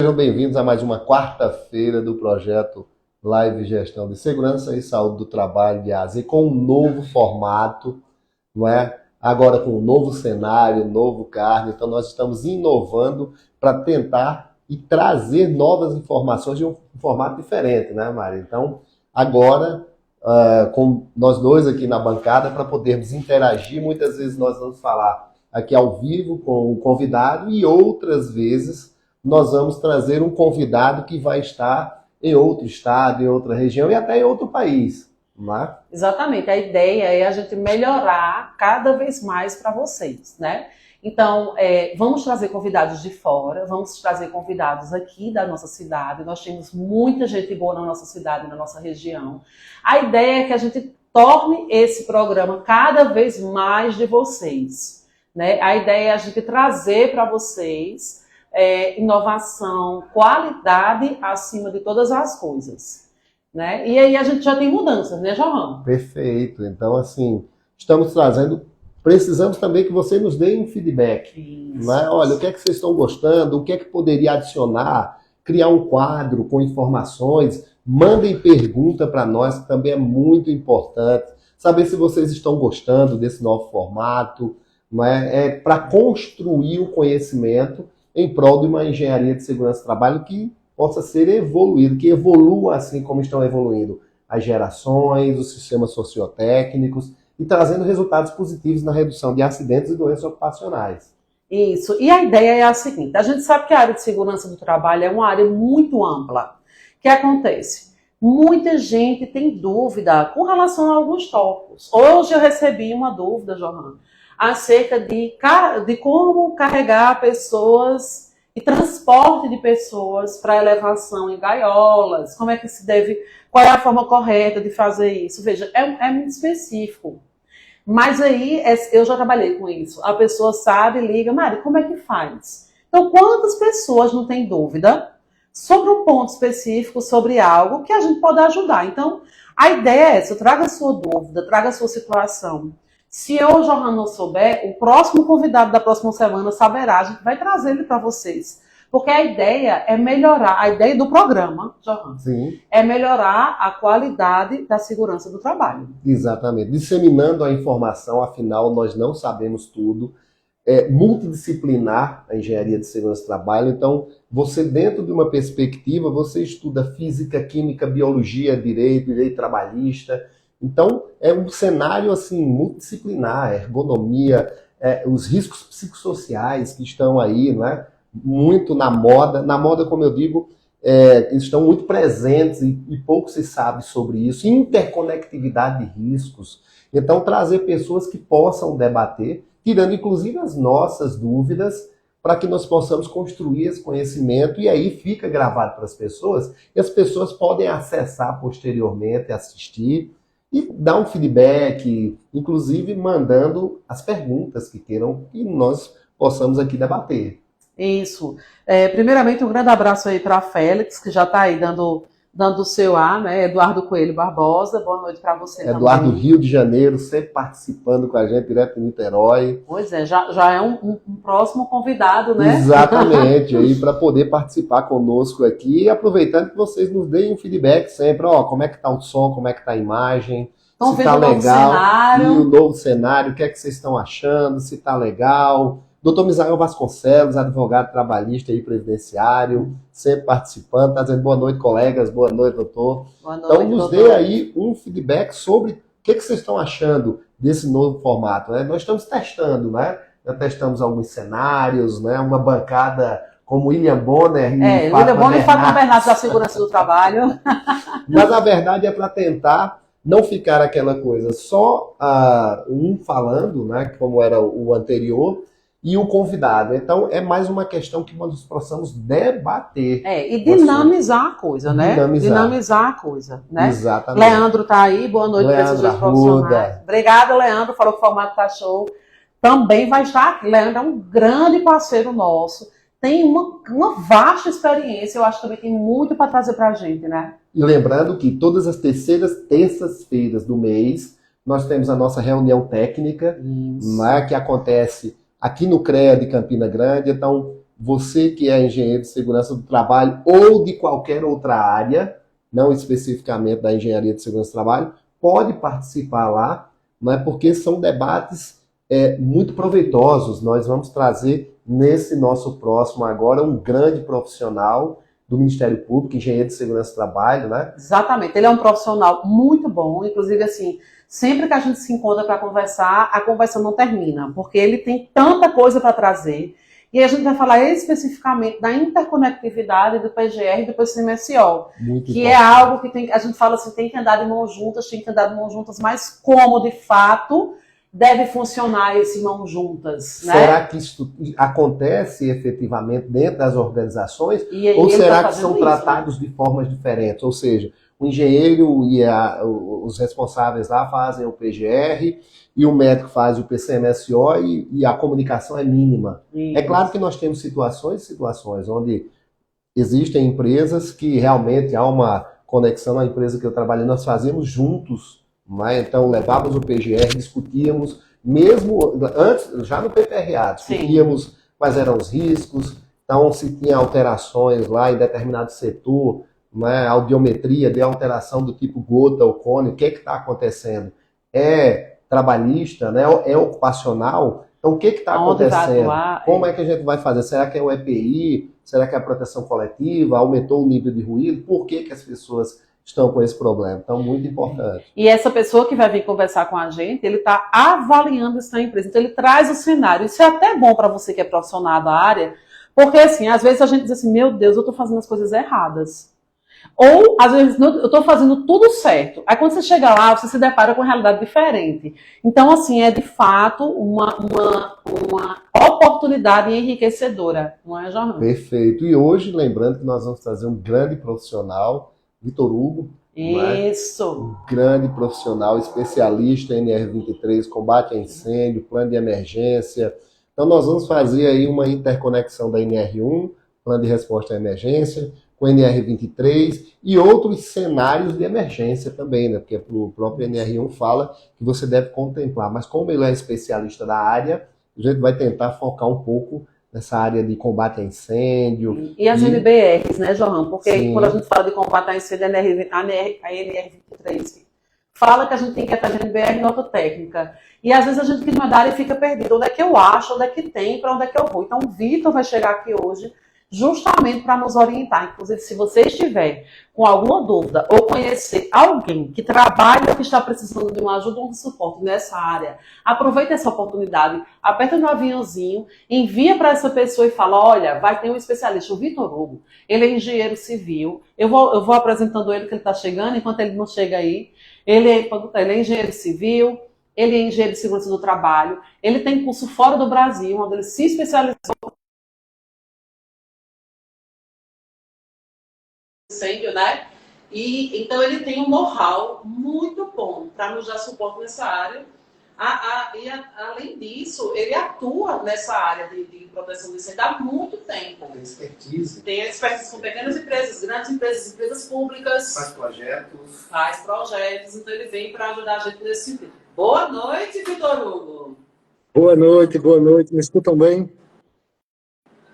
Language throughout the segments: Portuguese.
Sejam bem-vindos a mais uma quarta-feira do projeto Live Gestão de Segurança e Saúde do Trabalho de AZ, com um novo formato, não é? Agora com um novo cenário, novo cargo. Então nós estamos inovando para tentar e trazer novas informações de um formato diferente, né, Mari? Então, agora, com nós dois aqui na bancada, para podermos interagir, muitas vezes nós vamos falar aqui ao vivo com o convidado e outras vezes nós vamos trazer um convidado que vai estar em outro estado, em outra região e até em outro país. Não é? Exatamente. A ideia é a gente melhorar cada vez mais para vocês, né? Então, vamos trazer convidados de fora, vamos trazer convidados aqui da nossa cidade. Nós temos muita gente boa na nossa cidade, na nossa região. A ideia é que a gente torne esse programa cada vez mais de vocês, né? A ideia é a gente trazer para vocês inovação, qualidade acima de todas as coisas, né? E aí a gente já tem mudanças, né, Johan? Perfeito. Então, assim, estamos trazendo... Precisamos também que você nos dê um feedback. Isso. Né? Olha, o que é que vocês estão gostando? O que é que poderia adicionar? Criar um quadro com informações. Mandem pergunta para nós, que também é muito importante. Saber se vocês estão gostando desse novo formato. Né? Para construir o conhecimento em prol de uma engenharia de segurança do trabalho que possa ser evoluído, que evolua assim como estão evoluindo as gerações, os sistemas sociotécnicos, e trazendo resultados positivos na redução de acidentes e doenças ocupacionais. Isso. E a ideia é a seguinte: a gente sabe que a área de segurança do trabalho é uma área muito ampla. O que acontece? Muita gente tem dúvida com relação a alguns tópicos. Hoje eu recebi uma dúvida, Johan, acerca de como carregar pessoas e transporte de pessoas para elevação em gaiolas, como é que se deve, qual é a forma correta de fazer isso. Veja, é muito específico. Mas aí, eu já trabalhei com isso. A pessoa sabe, liga, Mari, como é que faz? Então, quantas pessoas não têm dúvida sobre um ponto específico, sobre algo que a gente pode ajudar? Então, a ideia é essa: traga a sua dúvida, traga a sua situação. Se eu, Johan, não souber, o próximo convidado da próxima semana saberá, a gente vai trazer ele para vocês. Porque a ideia é melhorar, a ideia do programa, Johan, Sim. É melhorar a qualidade da segurança do trabalho. Exatamente. Disseminando a informação, afinal, nós não sabemos tudo. É multidisciplinar a engenharia de segurança do trabalho. Então, você, dentro de uma perspectiva, você estuda física, química, biologia, direito trabalhista. Então, é um cenário assim multidisciplinar, ergonomia, os riscos psicossociais que estão aí, né, muito na moda. Na moda, como eu digo, estão muito presentes e pouco se sabe sobre isso. Interconectividade de riscos. Então, trazer pessoas que possam debater, tirando inclusive as nossas dúvidas, para que nós possamos construir esse conhecimento, e aí fica gravado para as pessoas, e as pessoas podem acessar posteriormente, assistir, e dar um feedback, inclusive mandando as perguntas que queiram que nós possamos aqui debater. Isso. Primeiramente, um grande abraço aí para a Félix, que já está aí dando o seu ar, né? Eduardo Coelho Barbosa, boa noite para você também. Eduardo, Rio de Janeiro, sempre participando com a gente, direto em Niterói. Pois é, já é um próximo convidado, né? Exatamente, aí para poder participar conosco aqui, e aproveitando que vocês nos deem um feedback sempre, como é que tá o som, como é que tá a imagem, Estão se vendo tá o novo legal, cenário. e o novo cenário, o que é que vocês estão achando, se tá legal. Dr. Misael Vasconcelos, advogado trabalhista e previdenciário, sempre participando, está dizendo boa noite, colegas, boa noite, doutor. Boa noite, então, nos dê aí um feedback sobre o que vocês estão achando desse novo formato. Né? Nós estamos testando, né? Já testamos alguns cenários, né? Uma bancada como William Bonner e Fátima Bernardes da Segurança do Trabalho. Mas a verdade é para tentar não ficar aquela coisa só um falando, né? Como era o anterior, e o convidado. Então, é mais uma questão que nós possamos debater. E dinamizar a coisa, né? Dinamizar a coisa, né? Exatamente. Leandro tá aí, boa noite para esses dois profissionais. Obrigada, Leandro, falou que o formato tá show. Também vai estar aqui. Leandro é um grande parceiro nosso. Tem uma vasta experiência, eu acho que também tem muito para trazer para a gente, né? E lembrando que todas as terças-feiras do mês, nós temos a nossa reunião técnica, né, que acontece aqui no CREA de Campina Grande. Então, você que é engenheiro de segurança do trabalho ou de qualquer outra área, não especificamente da engenharia de segurança do trabalho, pode participar lá, né, porque são debates muito proveitosos. Nós vamos trazer nesse nosso próximo agora um grande profissional do Ministério Público, engenheiro de segurança do trabalho, né? Exatamente, ele é um profissional muito bom, inclusive assim, sempre que a gente se encontra para conversar, a conversa não termina, porque ele tem tanta coisa para trazer. E a gente vai falar especificamente da interconectividade do PGR e do PCMSO, Muito que bom. é algo que tem, a gente fala assim, tem que andar de mãos juntas, tem que andar de mãos juntas, mas como de fato deve funcionar esse mãos juntas, né? Será que isso acontece efetivamente dentro das organizações? E Ou ele será tá que são fazendo isso, né? tratados de formas diferentes? Ou seja, o engenheiro e os responsáveis lá fazem o PGR e o médico faz o PCMSO e a comunicação é mínima. É claro que nós temos situações onde existem empresas que realmente há uma conexão. Na empresa que eu trabalhei, nós fazíamos juntos, né? Então levávamos o PGR, discutíamos, mesmo antes, já no PPRA, discutíamos Sim. quais eram os riscos, então se tinha alterações lá em determinado setor, né? A audiometria de alteração do tipo gota ou cone, o que está acontecendo? É trabalhista, né? É ocupacional? Então o que está acontecendo? Como é que a gente vai fazer? Será que é o EPI? Será que é a proteção coletiva? Aumentou o nível de ruído? Por que as pessoas estão com esse problema? Então, muito importante. E essa pessoa que vai vir conversar com a gente, ele está avaliando isso na empresa. Então, ele traz o cenário. Isso é até bom para você que é profissional da área, porque, assim, às vezes a gente diz assim, meu Deus, eu estou fazendo as coisas erradas. Ou, às vezes, eu estou fazendo tudo certo. Aí, quando você chega lá, você se depara com uma realidade diferente. Então, assim, é de fato uma oportunidade enriquecedora, não é, Jornal? Perfeito. E hoje, lembrando que nós vamos trazer um grande profissional, Vitor Hugo. Isso. Um grande profissional, especialista em NR23, combate a incêndio, plano de emergência. Então, nós vamos fazer aí uma interconexão da NR1, plano de resposta à emergência, com NR23 e outros cenários de emergência também, né? Porque o próprio NR1 fala que você deve contemplar. Mas como ele é especialista da área, a gente vai tentar focar um pouco nessa área de combate a incêndio. E as NBRs, né, João? Porque Sim. Quando a gente fala de combate a incêndio, a NR23 fala que a gente tem que estar de NBR nota técnica. E às vezes a gente que não é da área fica perdido. Onde é que eu acho, onde é que tem, para onde é que eu vou? Então o Vitor vai chegar aqui hoje justamente para nos orientar. Inclusive, se você estiver com alguma dúvida ou conhecer alguém que trabalha ou que está precisando de uma ajuda ou de suporte nessa área, aproveite essa oportunidade, aperta no aviãozinho, envia para essa pessoa e fala, olha, vai ter um especialista, o Vitor Hugo, ele é engenheiro civil, eu vou apresentando ele que ele está chegando, enquanto ele não chega aí, ele é engenheiro civil, ele é engenheiro de segurança do trabalho, ele tem curso fora do Brasil, onde ele se especializou incêndio, né? E então ele tem um know-how muito bom para nos dar suporte nessa área. Além disso, ele atua nessa área de proteção de incêndio há muito tempo. Tem expertise. Tem expertise com pequenas empresas, grandes empresas, empresas públicas. Faz projetos. Então ele vem para ajudar a gente nesse sentido. Boa noite, Vitor Hugo. Boa noite. Me escutam bem?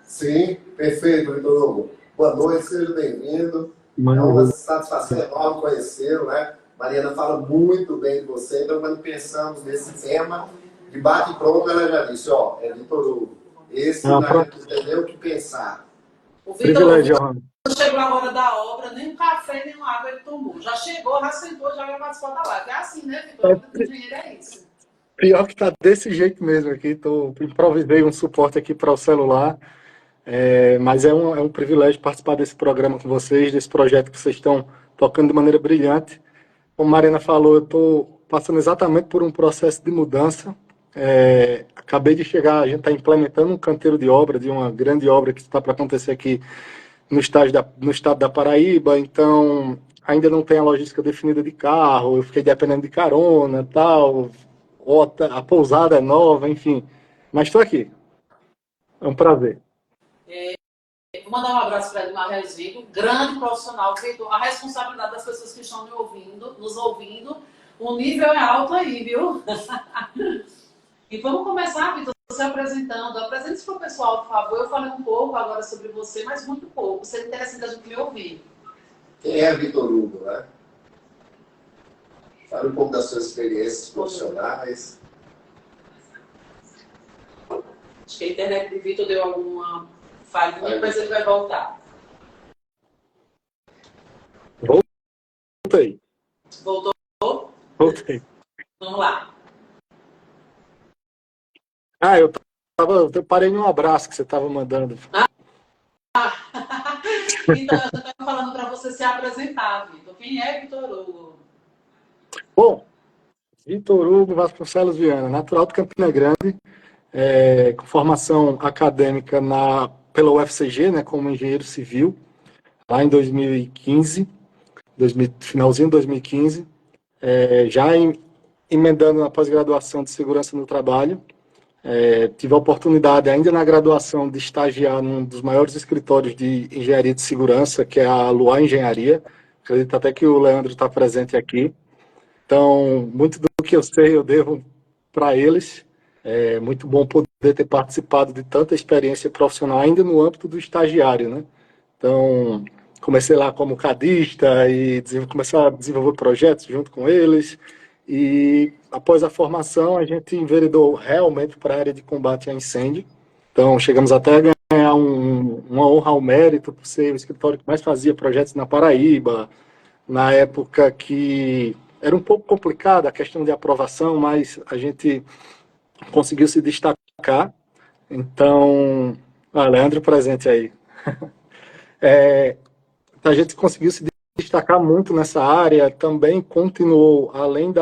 Sim, perfeito, Vitor Hugo. Boa noite, seja bem-vindo. É uma satisfação enorme conhecê-lo, né? Mariana fala muito bem de você, então quando pensamos nesse tema, de bate e pronto, ela já disse, ó, é Vitor Hugo. Esse a gente entendeu o que pensar. O Vitor chegou a hora da obra, nem um café, nem uma água ele tomou. Já chegou, já sentou, já vai participar da live. É assim, né, Vitor? É isso. Pior que tá desse jeito mesmo aqui, improvisei um suporte aqui para o celular. Mas é um privilégio participar desse programa com vocês, desse projeto que vocês estão tocando de maneira brilhante. Como a Mariana falou, eu estou passando exatamente por um processo de mudança. Acabei de chegar, a gente está implementando um canteiro de obra, de uma grande obra que está para acontecer aqui no estado da Paraíba, então ainda não tem a logística definida de carro, eu fiquei dependendo de carona, tal, a pousada é nova, enfim. Mas estou aqui. É um prazer. Vou mandar um abraço para Edmar Resvigo, grande profissional, Vitor. A responsabilidade das pessoas que estão nos ouvindo, o nível é alto aí, viu? E vamos começar, Vitor. Você você apresentando. Apresente-se para o pessoal, por favor. Eu falei um pouco agora sobre você, mas muito pouco. Seria interessante a gente me ouvir. Quem é Vitor Hugo, né? Fale um pouco das suas experiências profissionais. Acho que a internet de Vitor deu alguma falhinha, mas ele vai voltar. Voltei. Voltou? Voltei. Vamos lá. Eu parei em um abraço que você estava mandando. Então, eu estava falando para você se apresentar, Vitor. Quem é Vitor Hugo? Bom, Vitor Hugo Vasconcelos Viana, natural de Campina Grande, com formação acadêmica pela UFCG, né, como engenheiro civil, lá em 2015, finalzinho de 2015, emendando na pós-graduação de segurança no trabalho. Tive a oportunidade, ainda na graduação, de estagiar num dos maiores escritórios de engenharia de segurança, que é a Luar Engenharia. Acredito até que o Leandro está presente aqui. Então, muito do que eu sei eu devo para eles. É muito bom poder ter participado de tanta experiência profissional, ainda no âmbito do estagiário, né? Então, comecei lá como cadista e comecei a desenvolver projetos junto com eles. E após a formação, a gente enveredou realmente para a área de combate a incêndio. Então, chegamos até a ganhar uma honra ao mérito por ser o escritório que mais fazia projetos na Paraíba, na época que era um pouco complicada a questão de aprovação, mas a gente conseguiu se destacar. Então, Leandro presente aí. A gente conseguiu se destacar muito nessa área, também continuou, além de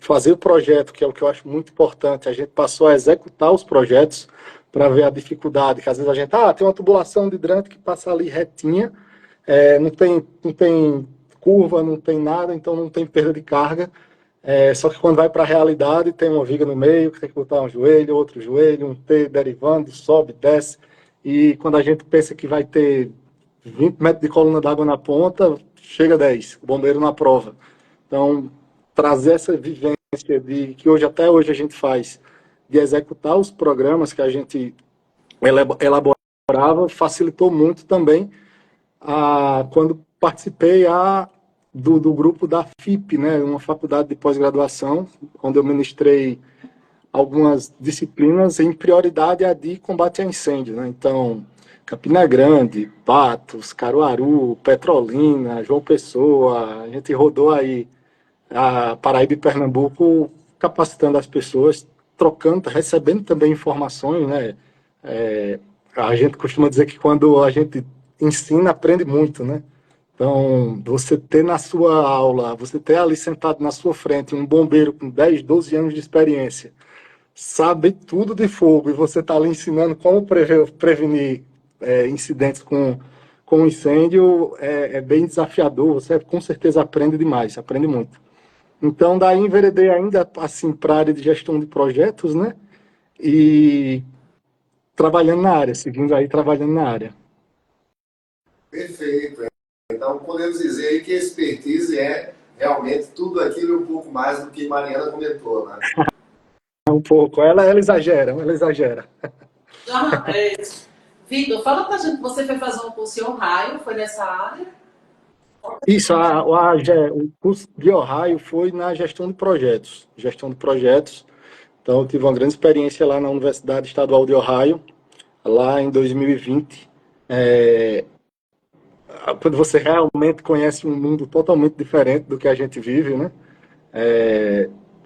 fazer o projeto, que é o que eu acho muito importante, a gente passou a executar os projetos para ver a dificuldade, que às vezes a gente, tem uma tubulação de hidrante que passa ali retinha, não tem curva, não tem nada, então não tem perda de carga, só que quando vai para a realidade, tem uma viga no meio, que tem que botar um joelho, outro joelho, um T derivando, sobe, desce, e quando a gente pensa que vai ter 20 metros de coluna d'água na ponta, chega 10, o bombeiro na prova. Então, trazer essa vivência que até hoje a gente faz, de executar os programas que a gente elaborava, facilitou muito também quando participei do grupo da FIP, né, uma faculdade de pós-graduação, onde eu ministrei algumas disciplinas em prioridade a de combate a incêndio, né? Então, Campina Grande, Patos, Caruaru, Petrolina, João Pessoa, a gente rodou aí a Paraíba e Pernambuco capacitando as pessoas, trocando, recebendo também informações, né? A gente costuma dizer que quando a gente ensina, aprende muito, né? Então, você ter na sua aula, você ter ali sentado na sua frente um bombeiro com 10, 12 anos de experiência, sabe tudo de fogo, e você está ali ensinando como prevenir incidentes com incêndio, é bem desafiador, você com certeza aprende demais, aprende muito. Então, daí enveredei ainda assim para a área de gestão de projetos, né? E trabalhando na área, seguindo aí trabalhando na área. Perfeito. Então, podemos dizer aí que a expertise é realmente tudo aquilo e um pouco mais do que Mariana comentou, né? Um pouco. Ela exagera, ela exagera. Vitor, fala pra gente, você foi fazer um curso em Ohio, foi nessa área? Isso, o curso de Ohio foi na gestão de projetos. Gestão de projetos. Então, eu tive uma grande experiência lá na Universidade Estadual de Ohio, lá em 2020. Quando você realmente conhece um mundo totalmente diferente do que a gente vive, né?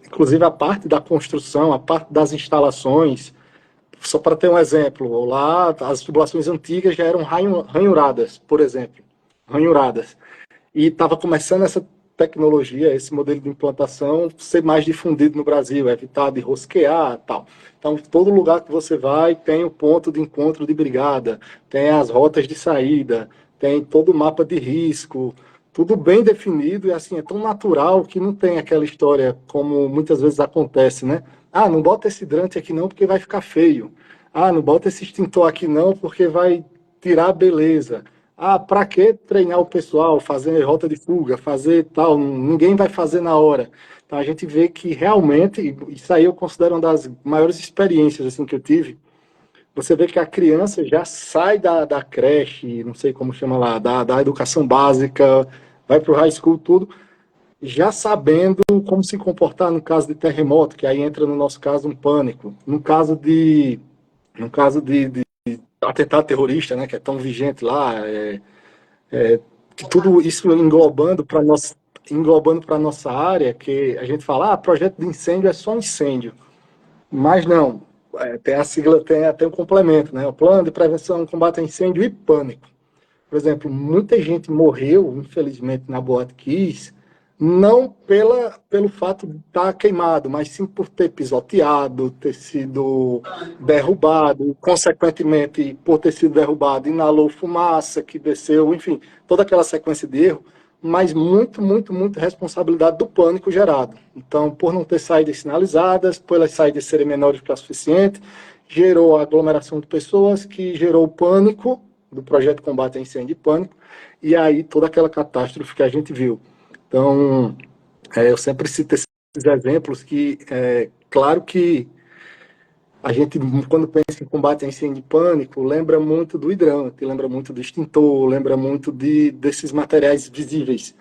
Inclusive a parte da construção, a parte das instalações. Só para ter um exemplo, lá as tubulações antigas já eram ranhuradas, por exemplo. Ranhuradas. E estava começando essa tecnologia, esse modelo de implantação, ser mais difundido no Brasil, evitar de rosquear e tal. Então, todo lugar que você vai tem o ponto de encontro de brigada, tem as rotas de saída, tem todo o mapa de risco, tudo bem definido e assim, é tão natural que não tem aquela história como muitas vezes acontece, né? Não bota esse hidrante aqui não porque vai ficar feio. Não bota esse extintor aqui não porque vai tirar a beleza. Ah, para que treinar o pessoal, fazer rota de fuga, fazer tal, ninguém vai fazer na hora. Então a gente vê que realmente, e isso aí eu considero uma das maiores experiências assim, que eu tive, você vê que a criança já sai da creche, não sei como chama lá, da educação básica, vai para o high school, tudo, já sabendo como se comportar no caso de terremoto, que aí entra no nosso caso um pânico. No caso de atentado terrorista, né, que é tão vigente lá, que tudo isso englobando para nossa área, que a gente fala, projeto de incêndio é só incêndio. Mas não, tem a sigla, tem até um complemento, né? O Plano de Prevenção, Combate a Incêndio e Pânico. Por exemplo, muita gente morreu, infelizmente, na Boate Kiss, não pelo fato de estar queimado, mas sim por ter pisoteado, ter sido derrubado, consequentemente, por ter sido derrubado, inalou fumaça que desceu, enfim, toda aquela sequência de erro, mas muito, muito, muito responsabilidade do pânico gerado. Então, por não ter saídas sinalizadas, por as saídas serem menores que o suficiente, gerou a aglomeração de pessoas, que gerou o pânico do projeto de combate a incêndio e pânico, e aí toda aquela catástrofe que a gente viu. Então, eu sempre cito esses exemplos que, claro que a gente, quando pensa em combate a incêndio e pânico, lembra muito do hidrante, lembra muito do extintor, lembra muito desses materiais visíveis.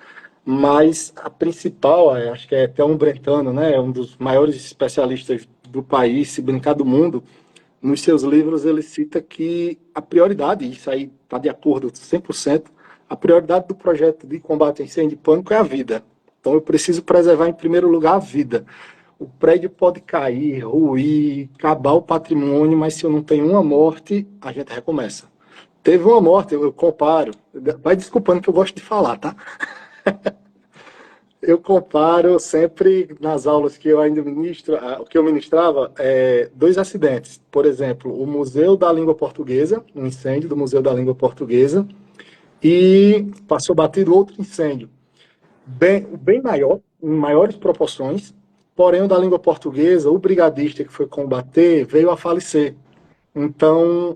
Mas a principal, acho que é até um Brentano, né, um dos maiores especialistas do país, se brincar do mundo, nos seus livros ele cita que a prioridade, isso aí está de acordo 100%, a prioridade do projeto de combate a incêndio e pânico é a vida. Então eu preciso preservar em primeiro lugar a vida. O prédio pode cair, ruir, acabar o patrimônio, mas se eu não tenho uma morte, a gente recomeça. Teve uma morte, eu comparo, vai desculpando que eu gosto de falar, tá? Eu comparo sempre nas aulas que eu ainda que eu ministrava, dois acidentes. Por exemplo, o Museu da Língua Portuguesa, um incêndio do Museu da Língua Portuguesa, e passou batido outro incêndio, bem maior, em maiores proporções, porém o da língua portuguesa, o brigadista que foi combater, veio a falecer. Então,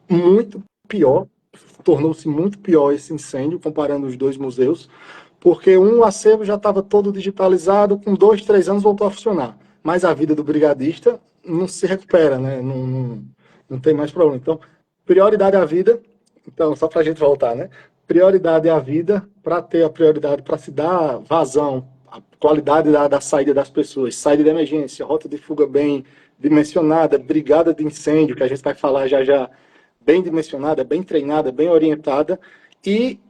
muito pior, tornou-se muito pior esse incêndio, comparando os dois museus, porque um acervo já estava todo digitalizado, com 2, 3 anos voltou a funcionar. Mas a vida do brigadista não se recupera, né? Não tem mais problema. Então, prioridade à vida. Então, só para a gente voltar, né? Prioridade à vida, para ter a prioridade, para se dar vazão, a qualidade da saída das pessoas, saída de emergência, rota de fuga bem dimensionada, brigada de incêndio, que a gente vai falar já já, bem dimensionada, bem treinada, bem orientada, e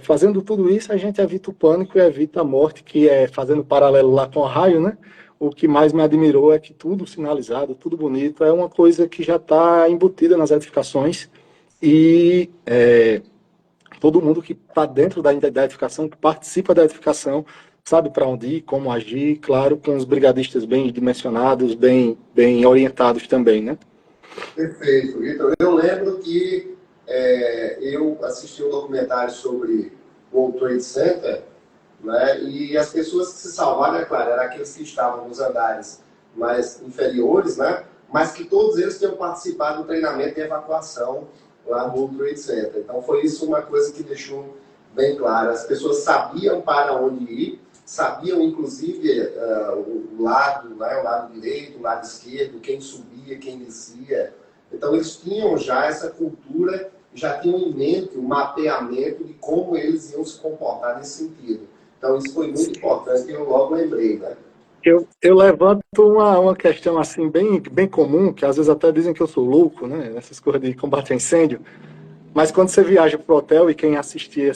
fazendo tudo isso, a gente evita o pânico e evita a morte, que é, fazendo paralelo lá com o raio, né? O que mais me admirou é que tudo sinalizado, tudo bonito, é uma coisa que já está embutida nas edificações, e todo mundo que está dentro da edificação, que participa da edificação, sabe para onde ir, como agir, claro, com os brigadistas bem dimensionados, bem orientados também, né? Perfeito, Vitor. Eu lembro que eu assisti um documentário sobre o World Trade Center, né, e as pessoas que se salvaram, é claro, eram aqueles que estavam nos andares mais inferiores, né, mas que todos eles tinham participado do treinamento e evacuação lá no World Trade Center. Então foi isso uma coisa que deixou bem claro. As pessoas sabiam para onde ir, sabiam inclusive o lado, né, o lado direito, o lado esquerdo, quem subia, quem descia. Então eles tinham já essa cultura, já tinham em mente o mapeamento de como eles iam se comportar nesse sentido. Então isso foi muito importante e eu logo lembrei, né? Eu levanto uma questão assim bem comum, que às vezes até dizem que eu sou louco, né? Essas coisas de combate a incêndio. Mas quando você viaja para o hotel e quem assistir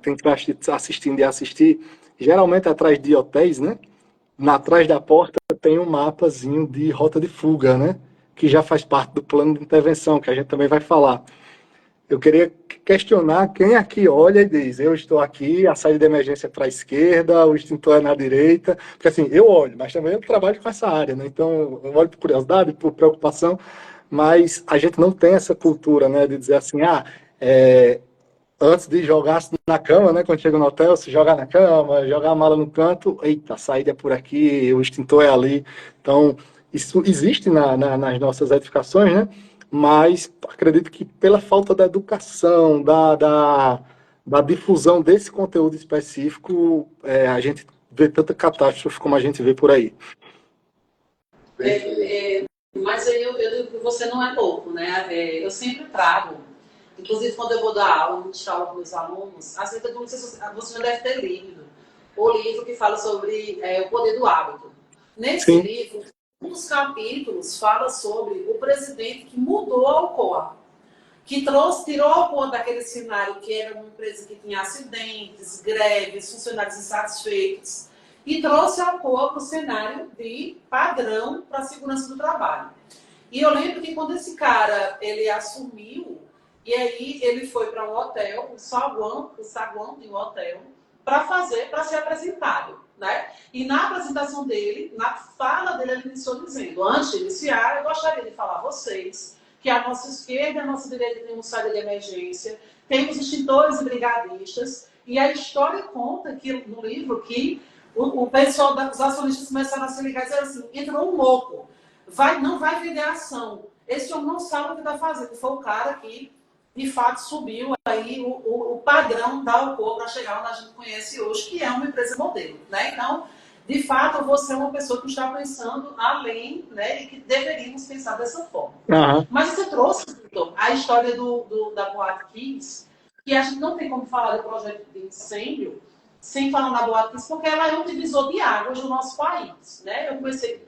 quem está assistindo e assistir, geralmente atrás de hotéis, né? Atrás da porta tem um mapazinho de rota de fuga, né? Que já faz parte do plano de intervenção, que a gente também vai falar. Eu queria questionar quem aqui olha e diz, eu estou aqui, a saída de emergência é para a esquerda, o extintor é na direita, porque assim, eu olho, mas também eu trabalho com essa área, né? Então eu olho por curiosidade, por preocupação, mas a gente não tem essa cultura, né, de dizer assim, antes de jogar na cama, né, quando chega no hotel, se jogar na cama, jogar a mala no canto, eita, a saída é por aqui, o extintor é ali. Então, isso existe nas nossas edificações, né? mas acredito que pela falta da educação, da difusão desse conteúdo específico, a gente vê tanta catástrofe como a gente vê por aí. Mas eu digo que você não é louco, né? Eu sempre trago, inclusive quando eu vou dar aula, muito aula com os alunos, assim, eu não sei se você já deve ter lido o livro que fala sobre o poder do hábito. Nesse Sim. livro, um dos capítulos fala sobre o presidente que mudou a Alcoa, que tirou a Alcoa daquele cenário que era uma empresa que tinha acidentes, greves, funcionários insatisfeitos, e trouxe a Alcoa para o cenário de padrão para a segurança do trabalho. E eu lembro que quando esse cara ele assumiu, e aí ele foi para um hotel, o saguão de um hotel, para ser apresentado. Né? E na apresentação dele, na fala dele, ele iniciou dizendo: antes de iniciar, eu gostaria de falar a vocês que à nossa esquerda e à nossa direita temos saída de emergência, temos extintores e brigadistas, e a história conta que, no livro que o pessoal dos acionistas começaram a se ligar e disseram assim: entrou um louco, não vai vender ação, esse homem não sabe o que está fazendo. Foi o cara que, de fato, subiu aí o padrão da Alcoa para chegar onde a gente conhece hoje, que é uma empresa modelo. Né? Então, de fato, você é uma pessoa que está pensando além, né, e que deveríamos pensar dessa forma. Uhum. Mas você trouxe, Victor, a história da Boate Kiss, que a gente não tem como falar do projeto de incêndio sem falar na Boate Kiss, porque ela é um divisor de águas do nosso país. Né? Eu comecei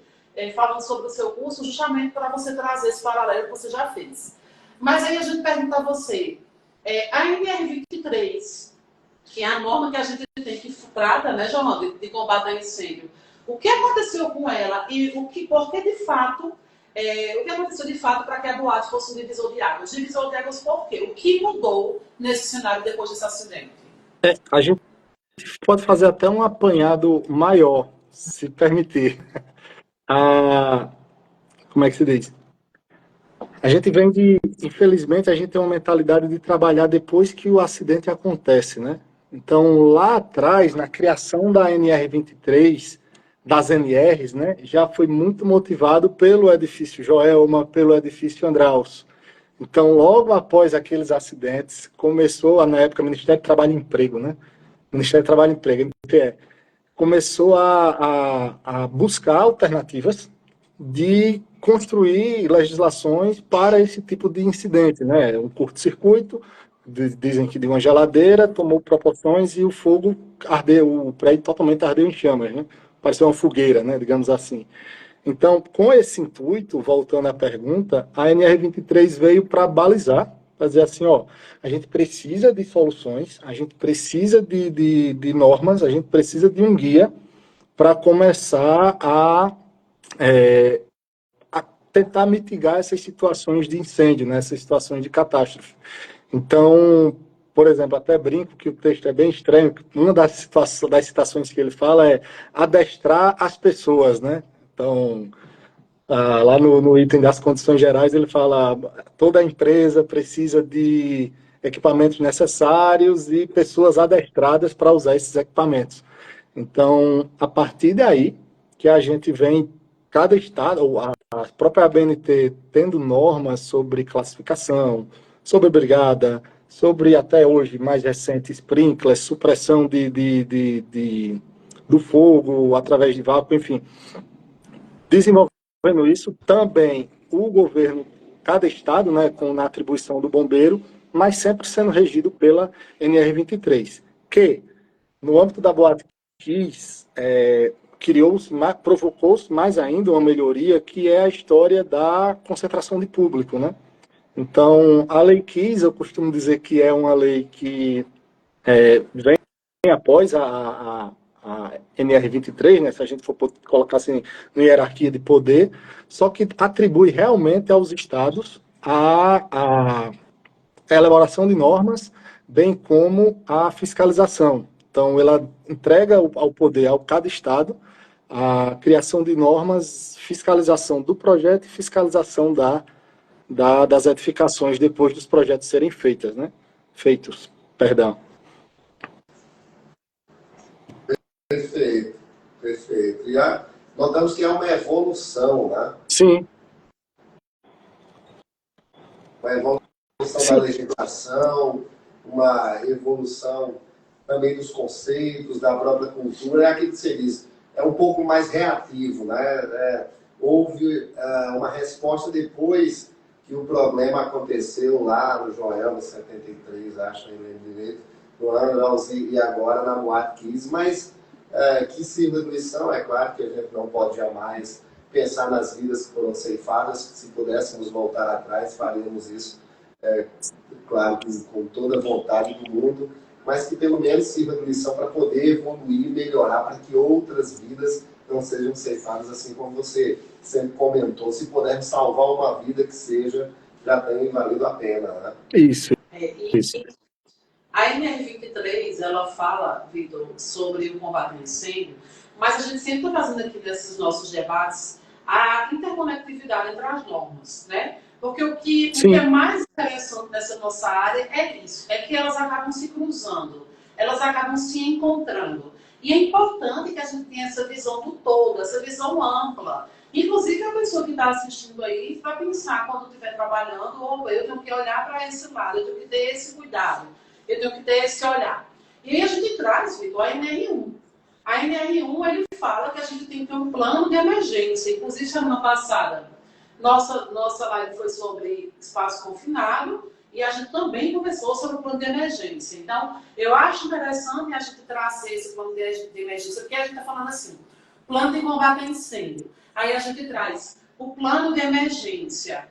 falando sobre o seu curso justamente para você trazer esse paralelo que você já fez. Mas aí a gente pergunta a você, a NR23, que é a norma que a gente tem que trata, né, João, de combate a incêndio, o que aconteceu com ela e o que aconteceu de fato para que a boate fosse um divisor de águas? Divisor de águas por quê? O que mudou nesse cenário depois desse acidente? A gente pode fazer até um apanhado maior, se permitir. Como é que se diz? A gente vem infelizmente, a gente tem uma mentalidade de trabalhar depois que o acidente acontece, né? Então, lá atrás, na criação da NR23, das NRs, né, já foi muito motivado pelo edifício Joelma, pelo edifício Andraus. Então, logo após aqueles acidentes, começou, na época, o Ministério do Trabalho e Emprego, né? Ministério do Trabalho e Emprego, MPE, começou a buscar alternativas de construir legislações para esse tipo de incidente, né? Um curto-circuito, dizem que de uma geladeira, tomou proporções e o fogo ardeu, o prédio totalmente ardeu em chamas, né? Pareceu uma fogueira, né? Digamos assim. Então, com esse intuito, voltando à pergunta, a NR23 veio para balizar, para dizer assim, ó, a gente precisa de soluções, a gente precisa de normas, a gente precisa de um guia para começar a tentar mitigar essas situações de incêndio, né, essas situações de catástrofe. Então, por exemplo, até brinco que o texto é bem estranho, uma das citações que ele fala é adestrar as pessoas, né? Então, lá no item das condições gerais, ele fala toda empresa precisa de equipamentos necessários e pessoas adestradas para usar esses equipamentos. Então, a partir daí, que a gente vem, cada estado, ou a própria ABNT, tendo normas sobre classificação, sobre brigada, sobre, até hoje, mais recente, sprinklers, supressão do fogo através de vácuo, enfim, desenvolvendo isso, também o governo, cada estado, né, na atribuição do bombeiro, mas sempre sendo regido pela NR23, que, no âmbito da Boate Kiss, provocou-se mais ainda uma melhoria, que é a história da concentração de público, né? Então, a Lei Kiss, eu costumo dizer que é uma lei que vem após a NR23, né, se a gente for colocar assim, na hierarquia de poder, só que atribui realmente aos estados a elaboração de normas, bem como a fiscalização. Então, ela entrega ao poder, ao cada estado, a criação de normas, fiscalização do projeto e fiscalização das edificações depois dos projetos serem feitos, né? Perdão. Perfeito, perfeito. E notamos que é uma evolução, né? Sim. uma evolução da legislação, uma evolução também dos conceitos, da própria cultura, é aquilo que você diz, é um pouco mais reativo, né? Houve uma resposta depois que o problema aconteceu lá no Joelma, 73, acho, não lembro direito, no ano, e agora na Boate Kiss, mas que sirva de lição, é claro que a gente não pode jamais pensar nas vidas que foram ceifadas, se pudéssemos voltar atrás, faríamos isso, claro, com toda a vontade do mundo, mas que pelo menos sirva de lição para poder evoluir, melhorar, para que outras vidas não sejam ceifadas, assim como você sempre comentou. Se pudermos salvar uma vida que seja, já tem valido a pena, né? Isso. A NR23, ela fala, Vitor, sobre o combate ao incêndio, mas a gente sempre está fazendo aqui nesses nossos debates a interconectividade entre as normas, né? Porque o que é mais interessante nessa nossa área é isso, é que elas acabam se cruzando, elas acabam se encontrando. E é importante que a gente tenha essa visão do todo, essa visão ampla. Inclusive, a pessoa que está assistindo aí vai pensar quando estiver trabalhando, ou eu tenho que olhar para esse lado, eu tenho que ter esse cuidado, eu tenho que ter esse olhar. E aí a gente traz, Vitor, a NR1. A NR1, ele fala que a gente tem que ter um plano de emergência. Inclusive, semana passada, nossa live foi sobre espaço confinado e a gente também conversou sobre o plano de emergência. Então, eu acho interessante a gente trazer esse plano de emergência, porque a gente está falando assim, plano de combate a incêndio. Aí a gente traz o plano de emergência.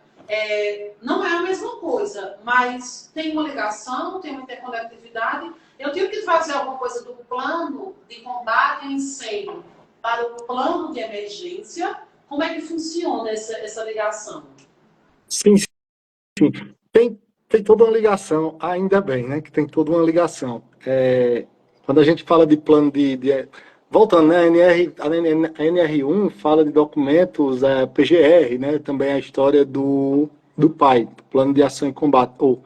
Não é a mesma coisa, mas tem uma ligação, tem uma interconectividade. Eu tenho que trazer alguma coisa do plano de combate a incêndio para o plano de emergência. Como é que funciona essa ligação? Sim. Tem toda uma ligação, ainda bem, né? Que tem toda uma ligação. Quando a gente fala de plano voltando, né? A NR1 fala de documentos PGR, né? Também a história do PAI, Plano de Ação e Combate, ou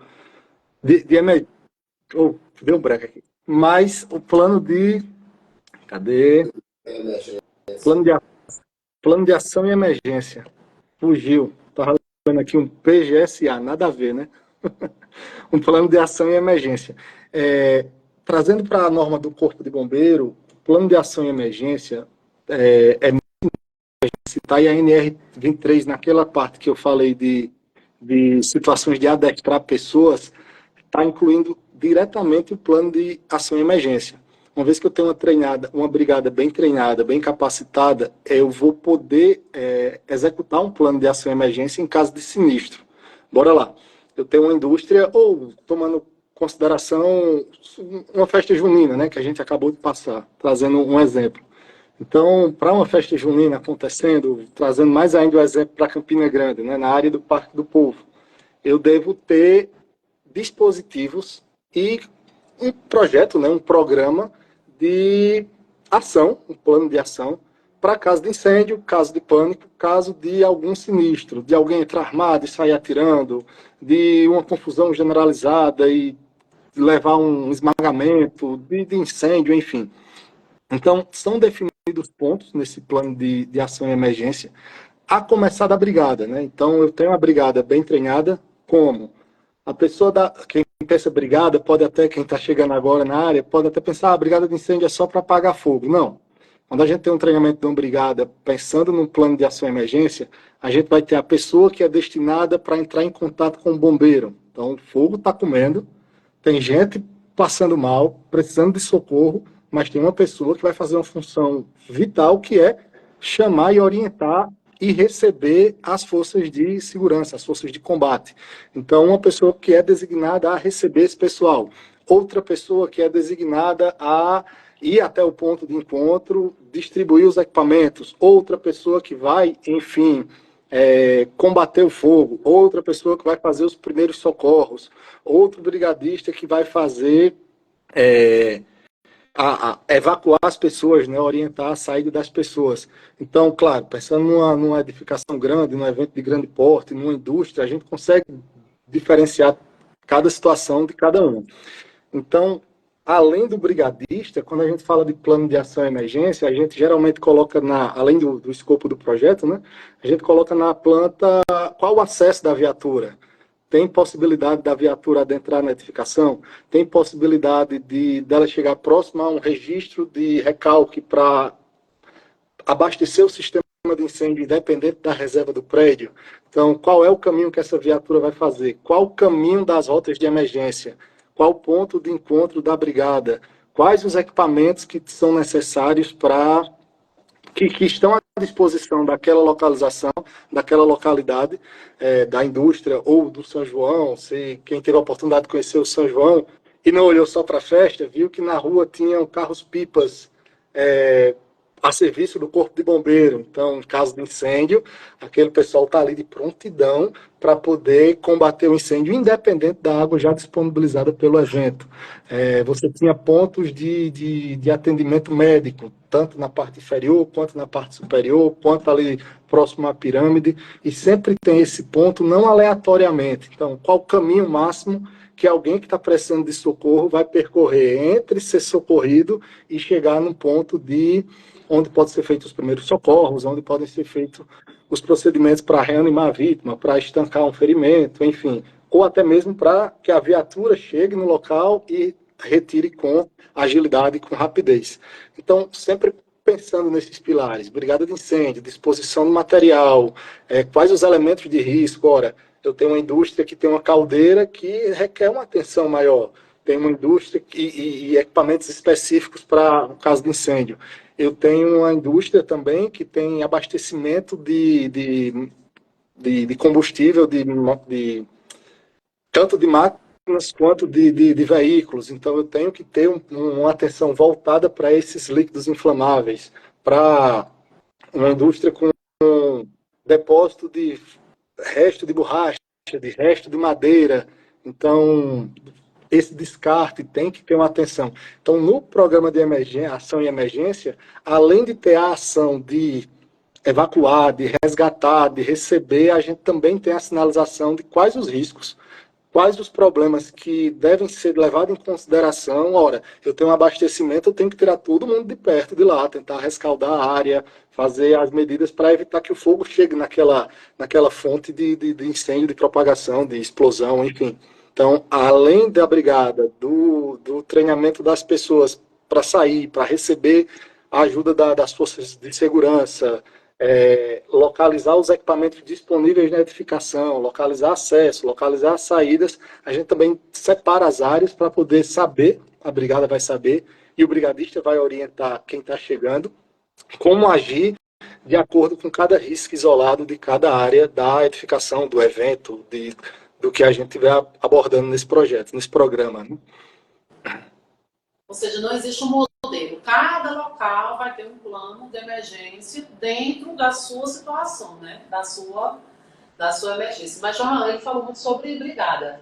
deu um break aqui. Mas o plano de... Cadê? Plano de Ação e Emergência. Fugiu. Estava vendo aqui um PGSA, nada a ver, né? Um plano de ação e emergência. Trazendo para a norma do Corpo de Bombeiro, o plano de ação e emergência citar, e a NR23, naquela parte que eu falei de situações de adestrar pessoas, está incluindo diretamente o plano de ação e emergência. Uma vez que eu tenho uma brigada bem treinada, bem capacitada, eu vou poder executar um plano de ação e emergência em caso de sinistro. Bora lá. Eu tenho uma indústria, ou tomando consideração uma festa junina, né, que a gente acabou de passar, trazendo um exemplo. Então, para uma festa junina acontecendo, trazendo mais ainda o exemplo para Campina Grande, né, na área do Parque do Povo, eu devo ter dispositivos e um projeto, né, um programa de ação, um plano de ação, para caso de incêndio, caso de pânico, caso de algum sinistro, de alguém entrar armado e sair atirando, de uma confusão generalizada e levar um esmagamento, de incêndio, enfim. Então, são definidos pontos nesse plano de ação e emergência, a começar da brigada, né? Então, eu tenho uma brigada bem treinada, como a pessoa quem pensa brigada, pode até, quem está chegando agora na área, pode até pensar, a brigada de incêndio é só para apagar fogo. Não. Quando a gente tem um treinamento de uma brigada, pensando num plano de ação e emergência, a gente vai ter a pessoa que é destinada para entrar em contato com o bombeiro. Então, o fogo está comendo, tem gente passando mal, precisando de socorro, mas tem uma pessoa que vai fazer uma função vital, que é chamar e orientar e receber as forças de segurança, as forças de combate. Então, uma pessoa que é designada a receber esse pessoal, outra pessoa que é designada a ir até o ponto de encontro, distribuir os equipamentos, outra pessoa que vai, enfim, combater o fogo, outra pessoa que vai fazer os primeiros socorros, outro brigadista que vai fazer evacuar as pessoas, né, orientar a saída das pessoas. Então, claro, pensando numa edificação grande, num evento de grande porte, numa indústria, a gente consegue diferenciar cada situação de cada um. Então, além do brigadista, quando a gente fala de plano de ação e emergência, a gente geralmente coloca, além do escopo do projeto, né, a gente coloca na planta qual o acesso da viatura. Tem possibilidade da viatura adentrar na edificação? Tem possibilidade dela chegar próximo a um registro de recalque para abastecer o sistema de incêndio independente da reserva do prédio? Então, qual é o caminho que essa viatura vai fazer? Qual o caminho das rotas de emergência? Qual o ponto de encontro da brigada? Quais os equipamentos que são necessários para que estão à disposição daquela localização, daquela localidade, da indústria ou do São João? Se quem teve a oportunidade de conhecer o São João e não olhou só para a festa, viu que na rua tinham carros-pipas a serviço do Corpo de Bombeiro. Então, em caso de incêndio, aquele pessoal está ali de prontidão para poder combater o incêndio, independente da água já disponibilizada pelo evento. Você tinha pontos de atendimento médico, tanto na parte inferior, quanto na parte superior, quanto ali próximo à pirâmide, e sempre tem esse ponto, não aleatoriamente. Então, qual o caminho máximo que alguém que está precisando de socorro vai percorrer entre ser socorrido e chegar num ponto onde podem ser feitos os primeiros socorros, onde podem ser feitos os procedimentos para reanimar a vítima, para estancar um ferimento, enfim, ou até mesmo para que a viatura chegue no local e retire com agilidade e com rapidez. Então, sempre pensando nesses pilares: brigada de incêndio, disposição do material, quais os elementos de risco. Ora, eu tenho uma indústria que tem uma caldeira que requer uma atenção maior, tem uma indústria e equipamentos específicos para o caso de incêndio. Eu tenho uma indústria também que tem abastecimento de combustível, tanto de máquinas quanto de veículos. Então, eu tenho que ter uma atenção voltada para esses líquidos inflamáveis, para uma indústria com depósito de resto de borracha, de resto de madeira. Então, esse descarte tem que ter uma atenção. Então, no programa de ação e emergência, além de ter a ação de evacuar, de resgatar, de receber, a gente também tem a sinalização de quais os riscos, quais os problemas que devem ser levados em consideração. Ora, eu tenho um abastecimento, eu tenho que tirar todo mundo de perto de lá, tentar rescaldar a área, fazer as medidas para evitar que o fogo chegue naquela fonte de incêndio, de propagação, de explosão, enfim. Então, além da brigada, do treinamento das pessoas para sair, para receber a ajuda das forças de segurança, localizar os equipamentos disponíveis na edificação, localizar acesso, localizar as saídas, a gente também separa as áreas para poder saber, a brigada vai saber, e o brigadista vai orientar quem está chegando, como agir de acordo com cada risco isolado de cada área da edificação, do evento, do que a gente estiver abordando nesse projeto, nesse programa. Né? Ou seja, não existe um modelo. Cada local vai ter um plano de emergência dentro da sua situação, né? Da sua emergência. Mas Johan, ele falou muito sobre brigada.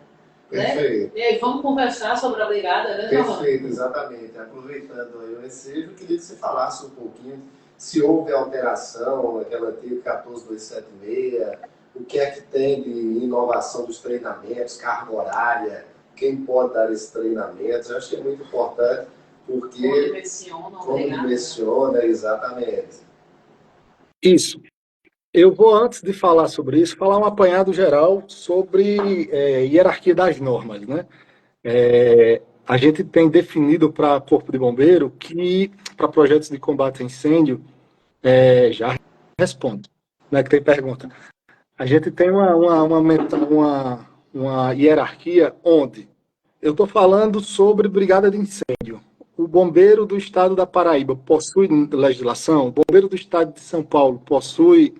Perfeito. Né? E aí, vamos conversar sobre a brigada, né, Johan? Perfeito, exatamente. Aproveitando aí o ensejo, eu queria que você falasse um pouquinho se houve alteração naquela antiga 14276, o que é que tem de inovação dos treinamentos, carga horária, quem pode dar esses treinamentos. Eu acho que é muito importante, porque como dimensiona, exatamente. Isso. Eu vou, antes de falar sobre isso, falar um apanhado geral sobre hierarquia das normas. Né? A gente tem definido para Corpo de Bombeiro que, para projetos de combate a incêndio, já respondo, né, que tem pergunta. A gente tem uma hierarquia onde eu estou falando sobre brigada de incêndio. O bombeiro do estado da Paraíba possui legislação? O bombeiro do estado de São Paulo possui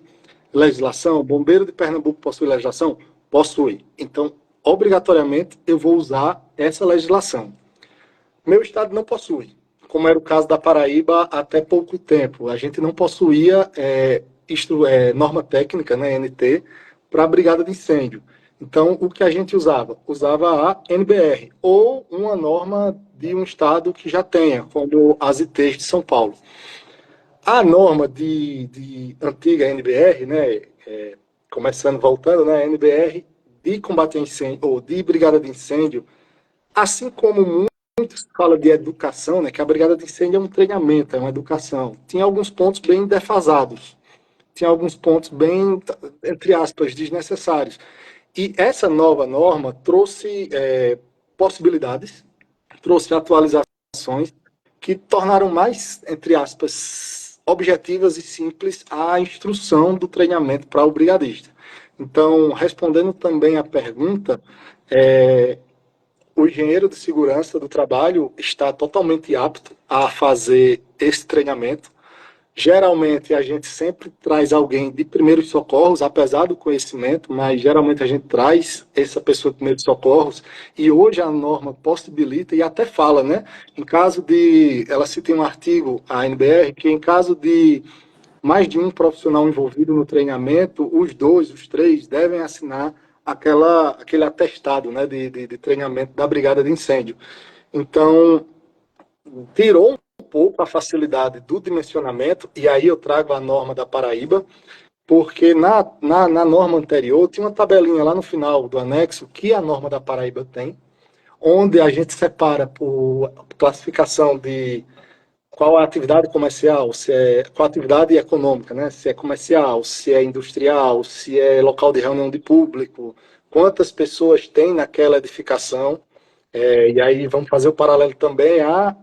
legislação? O bombeiro de Pernambuco possui legislação? Possui. Então, obrigatoriamente, eu vou usar essa legislação. Meu estado não possui, como era o caso da Paraíba até pouco tempo. A gente não possuía norma técnica, né, NT, para a brigada de incêndio. Então, o que a gente usava? Usava a NBR, ou uma norma de um estado que já tenha, como as ITs de São Paulo. A norma de antiga NBR, né, voltando, né, NBR de combate a incêndio, ou de brigada de incêndio, assim como muito se fala de educação, né, que a brigada de incêndio é um treinamento, é uma educação. Tinha alguns pontos bem defasados. Tinha alguns pontos bem, entre aspas, desnecessários. E essa nova norma trouxe possibilidades, trouxe atualizações que tornaram mais, entre aspas, objetivas e simples a instrução do treinamento para o brigadista. Então, respondendo também à pergunta, o engenheiro de segurança do trabalho está totalmente apto a fazer esse treinamento. Geralmente a gente sempre traz alguém de primeiros socorros, apesar do conhecimento, mas geralmente a gente traz essa pessoa de primeiros socorros e hoje a norma possibilita e até fala, né? Em caso de, ela cita em um artigo, a NBR, que em caso de mais de um profissional envolvido no treinamento, os dois, os três devem assinar aquele atestado, né, de treinamento da brigada de incêndio. Então, tirou um pouco a facilidade do dimensionamento, e aí eu trago a norma da Paraíba, porque na norma anterior tinha uma tabelinha lá no final do anexo que a norma da Paraíba tem, onde a gente separa por classificação de qual é a atividade comercial, qual a atividade econômica, né? Se é comercial, se é industrial, se é local de reunião de público, quantas pessoas tem naquela edificação, e aí vamos fazer o paralelo também a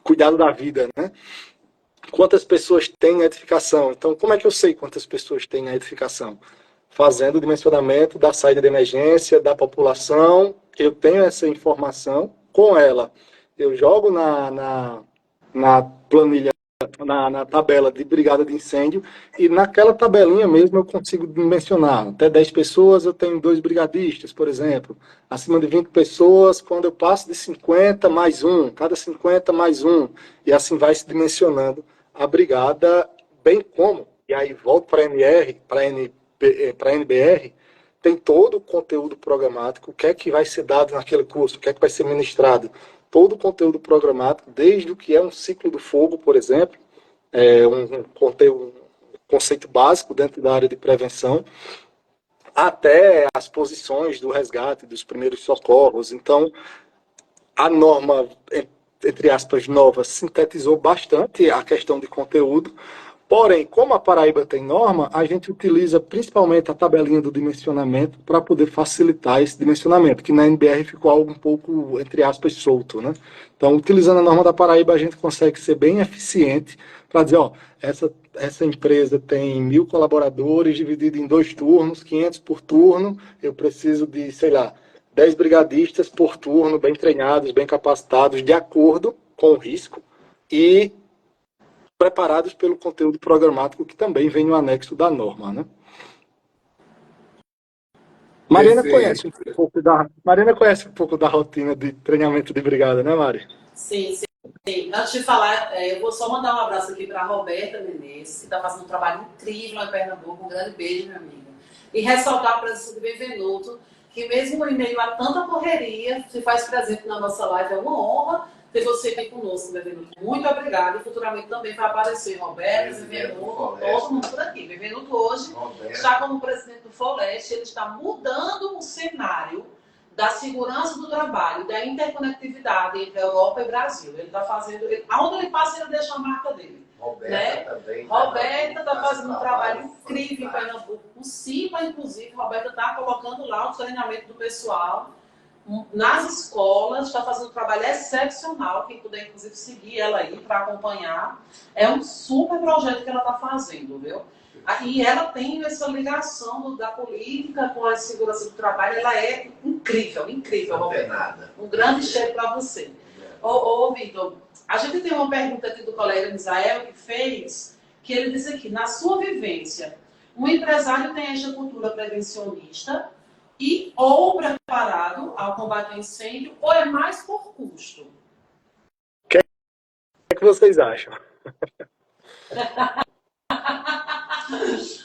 cuidado da vida, né? Quantas pessoas têm a edificação? Então, como é que eu sei quantas pessoas têm a edificação? Fazendo o dimensionamento da saída de emergência, da população, eu tenho essa informação com ela. Eu jogo na planilha, na tabela de brigada de incêndio, e naquela tabelinha mesmo eu consigo dimensionar. Até 10 pessoas eu tenho 2 brigadistas, por exemplo. Acima de 20 pessoas, quando eu passo de 50 mais um, cada 50 mais um, e assim vai se dimensionando a brigada, bem como, e aí volto para a NR, para a NBR, tem todo o conteúdo programático, o que é que vai ser dado naquele curso, o que é que vai ser ministrado, todo o conteúdo programático, desde o que é um ciclo do fogo, por exemplo, um conceito básico dentro da área de prevenção, até as posições do resgate, dos primeiros socorros. Então, a norma, entre aspas, nova, sintetizou bastante a questão de conteúdo. Porém, como a Paraíba tem norma, a gente utiliza principalmente a tabelinha do dimensionamento para poder facilitar esse dimensionamento, que na NBR ficou algo um pouco, entre aspas, solto, né? Então, utilizando a norma da Paraíba, a gente consegue ser bem eficiente para dizer, ó, essa empresa tem 1.000 colaboradores dividido em 2 turnos, 500 por turno, eu preciso de, sei lá, 10 brigadistas por turno, bem treinados, bem capacitados, de acordo com o risco, e preparados pelo conteúdo programático que também vem no anexo da norma, né? Mariana conhece um pouco da rotina de treinamento de brigada, né, Mari? Sim, sim. Sim. Antes de falar, eu vou só mandar um abraço aqui para a Roberta Menezes, que está fazendo um trabalho incrível em Pernambuco. Um grande beijo, minha amiga. E ressaltar a presença do Benvenuto, que mesmo em meio a tanta correria, se faz presente na nossa live. É uma honra ter você aqui conosco, Benvenuto. Muito obrigada. E futuramente também vai aparecer Roberta, Benvenuto, todo mundo por aqui. Benvenuto hoje está como presidente do FOLEST. Ele está mudando o cenário da segurança do trabalho, da interconectividade entre Europa e Brasil. Ele está fazendo... Aonde ele passa, ele deixa a marca dele. Roberta está fazendo um trabalho incrível em Pernambuco. O CIPA, inclusive, Roberta está colocando lá o treinamento do pessoal nas escolas, está fazendo um trabalho excepcional. Quem puder, inclusive, seguir ela aí para acompanhar. É um super projeto que ela está fazendo, viu? E ela tem essa ligação da política com a segurança do trabalho. Ela é incrível, incrível, Roberta. Um grande cheiro para você. Ô, Vitor, a gente tem uma pergunta aqui do colega Misael que fez, que ele disse aqui, na sua vivência, um empresário tem esta cultura prevencionista e ou preparado ao combate ao incêndio, ou é mais por custo? O que é que vocês acham?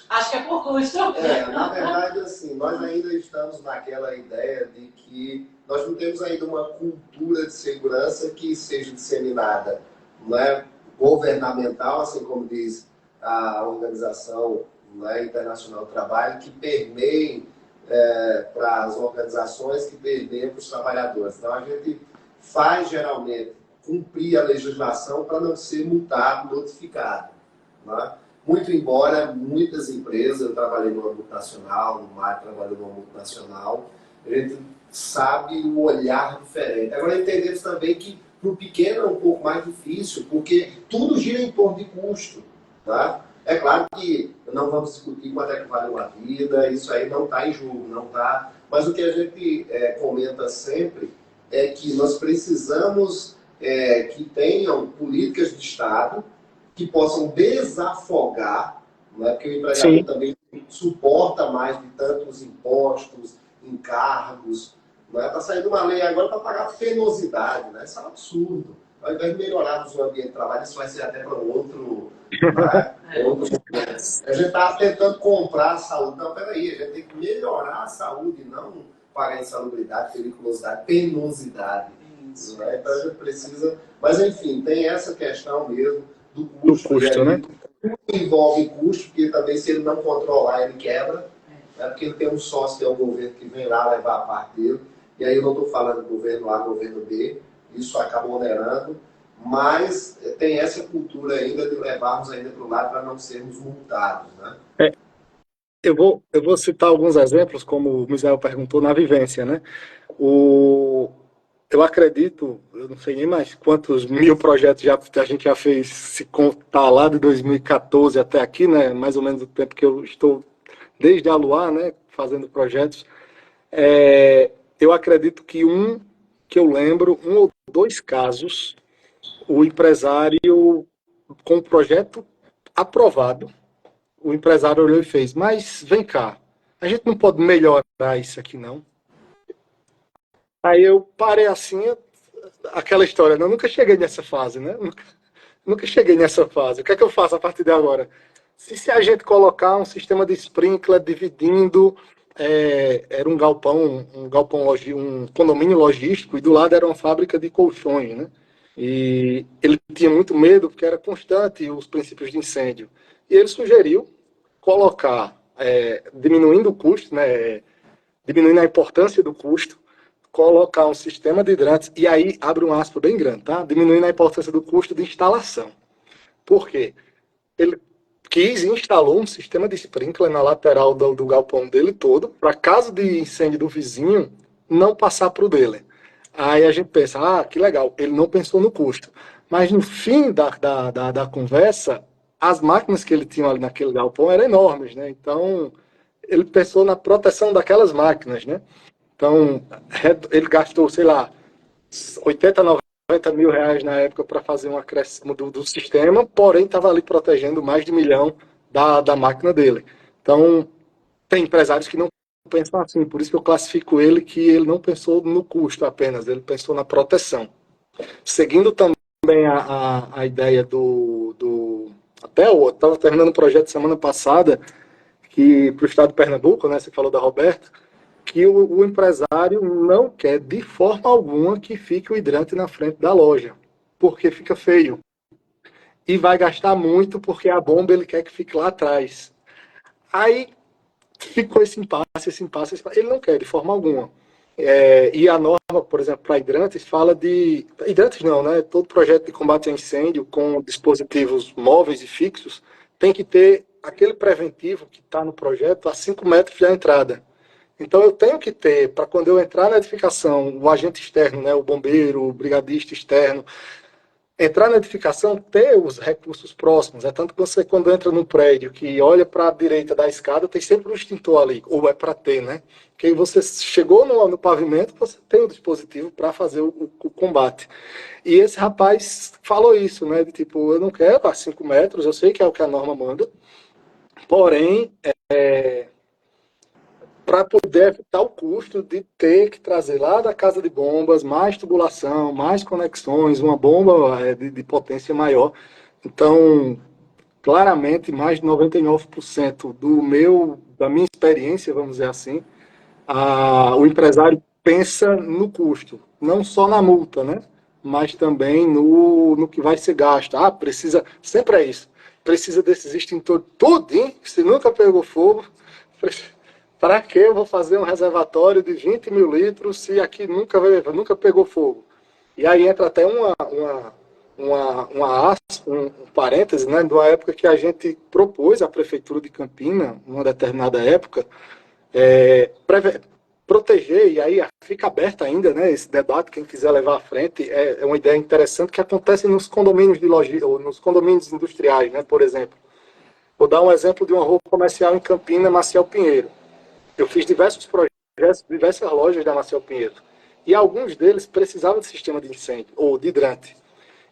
Acho que é por custo. Na verdade, assim, nós ainda estamos naquela ideia de que nós não temos ainda uma cultura de segurança que seja disseminada, não é, governamental, assim como diz a Organização, não é, Internacional do Trabalho, que permeie para as organizações, que permeie para os trabalhadores. Então, a gente faz, geralmente, cumprir a legislação para não ser multado, notificado. Não é? Muito embora muitas empresas, eu trabalhei numa multinacional, o Mário trabalhou numa multinacional, a gente sabe o olhar diferente. Agora entendemos também que para o pequeno é um pouco mais difícil, porque tudo gira em torno de custo. Tá? É claro que não vamos discutir quanto é que vale uma vida, isso aí não está em jogo, não está. Mas o que a gente comenta sempre é que nós precisamos que tenham políticas de Estado que possam desafogar, né? Porque o empregador Sim. também suporta mais de tantos impostos, encargos. Está saindo uma lei agora para pagar penosidade, né? Isso é um absurdo. Ao invés de melhorarmos o ambiente de trabalho, isso vai ser até para outro. Né? A gente está tentando comprar a saúde. Não, peraí, a gente tem que melhorar a saúde, não pagar insalubridade, periculosidade, penosidade. Né? Então a gente precisa. Mas enfim, tem essa questão mesmo do custo. Do custo, né? Tudo envolve custo, porque também se ele não controlar, ele quebra. Né? Porque ele tem um sócio, que é o governo, que vem lá levar a parte dele. E aí eu não estou falando do governo A, governo B. Isso acaba onerando. Mas tem essa cultura ainda de levarmos ainda para o lado para não sermos multados. Né? Eu vou citar alguns exemplos, como o Misael perguntou, na vivência, né? Eu acredito, eu não sei nem mais quantos mil projetos a gente já fez, se contar lá de 2014 até aqui, né? Mais ou menos o tempo que eu estou desde a Luar, né? Fazendo projetos. Eu acredito que eu lembro, um ou dois casos, o empresário com o projeto aprovado, o empresário olhou e fez, mas vem cá, a gente não pode melhorar isso aqui, não. Aí eu parei assim, aquela história, não, nunca cheguei nessa fase, né? Nunca cheguei nessa fase. O que é que eu faço a partir de agora? Se a gente colocar um sistema de sprinkler dividindo, era um condomínio logístico, e do lado era uma fábrica de colchões, né? E ele tinha muito medo, porque era constante os princípios de incêndio. E ele sugeriu colocar, diminuindo o custo, né? Diminuindo a importância do custo, colocar um sistema de hidrantes, e aí abre um aspas bem grande, tá? Diminuindo a importância do custo de instalação. Por quê? Ele quis e instalou um sistema de sprinkler na lateral do galpão dele todo, para caso de incêndio do vizinho, não passar para o dele. Aí a gente pensa, que legal, ele não pensou no custo. Mas no fim da conversa, as máquinas que ele tinha ali naquele galpão eram enormes, né? Então, ele pensou na proteção daquelas máquinas, né? Então, ele gastou, sei lá, 80, 90 mil reais na época para fazer um acréscimo do sistema, porém estava ali protegendo mais de 1 milhão da máquina dele. Então, tem empresários que não pensam assim, por isso que eu classifico ele que ele não pensou no custo apenas, ele pensou na proteção. Seguindo também a ideia até eu estava terminando um projeto semana passada, que para o estado de Pernambuco, né, você falou da Roberta, que o empresário não quer de forma alguma que fique o hidrante na frente da loja, porque fica feio. E vai gastar muito porque a bomba ele quer que fique lá atrás. Aí ficou esse impasse, esse impasse, esse impasse. Ele não quer de forma alguma. E a norma, por exemplo, para hidrantes, fala de... Hidrantes não, né? Todo projeto de combate a incêndio com dispositivos móveis e fixos tem que ter aquele preventivo que está no projeto a 5 metros da entrada. Então eu tenho que ter, para quando eu entrar na edificação, o agente externo, né, o bombeiro, o brigadista externo, entrar na edificação, ter os recursos próximos. É tanto que você, quando entra num prédio que olha para a direita da escada, tem sempre um extintor ali, ou é para ter, né? Que aí você chegou no pavimento, você tem o dispositivo para fazer o combate. E esse rapaz falou isso, né? De tipo, eu não quero a 5 metros, eu sei que é o que a norma manda, porém, para poder evitar o custo de ter que trazer lá da casa de bombas mais tubulação, mais conexões, uma bomba de potência maior. Então, claramente, mais de 99% da minha experiência, vamos dizer assim, o empresário pensa no custo, não só na multa, né? Mas também no que vai ser gasto. Precisa, sempre é isso, precisa desses extintores tudinho, se nunca pegou fogo, para que eu vou fazer um reservatório de 20 mil litros se aqui nunca pegou fogo? E aí entra até um um parêntese, né, de uma época que a gente propôs à Prefeitura de Campina, numa determinada época, proteger, e aí fica aberto ainda, né, esse debate, quem quiser levar à frente, é uma ideia interessante que acontece nos condomínios de logística, ou nos condomínios industriais, né, por exemplo. Vou dar um exemplo de uma rua comercial em Campina, Maciel Pinheiro. Eu fiz diversos projetos, diversas lojas da Maciel Pinheiro, e alguns deles precisavam de sistema de incêndio, ou de hidrante.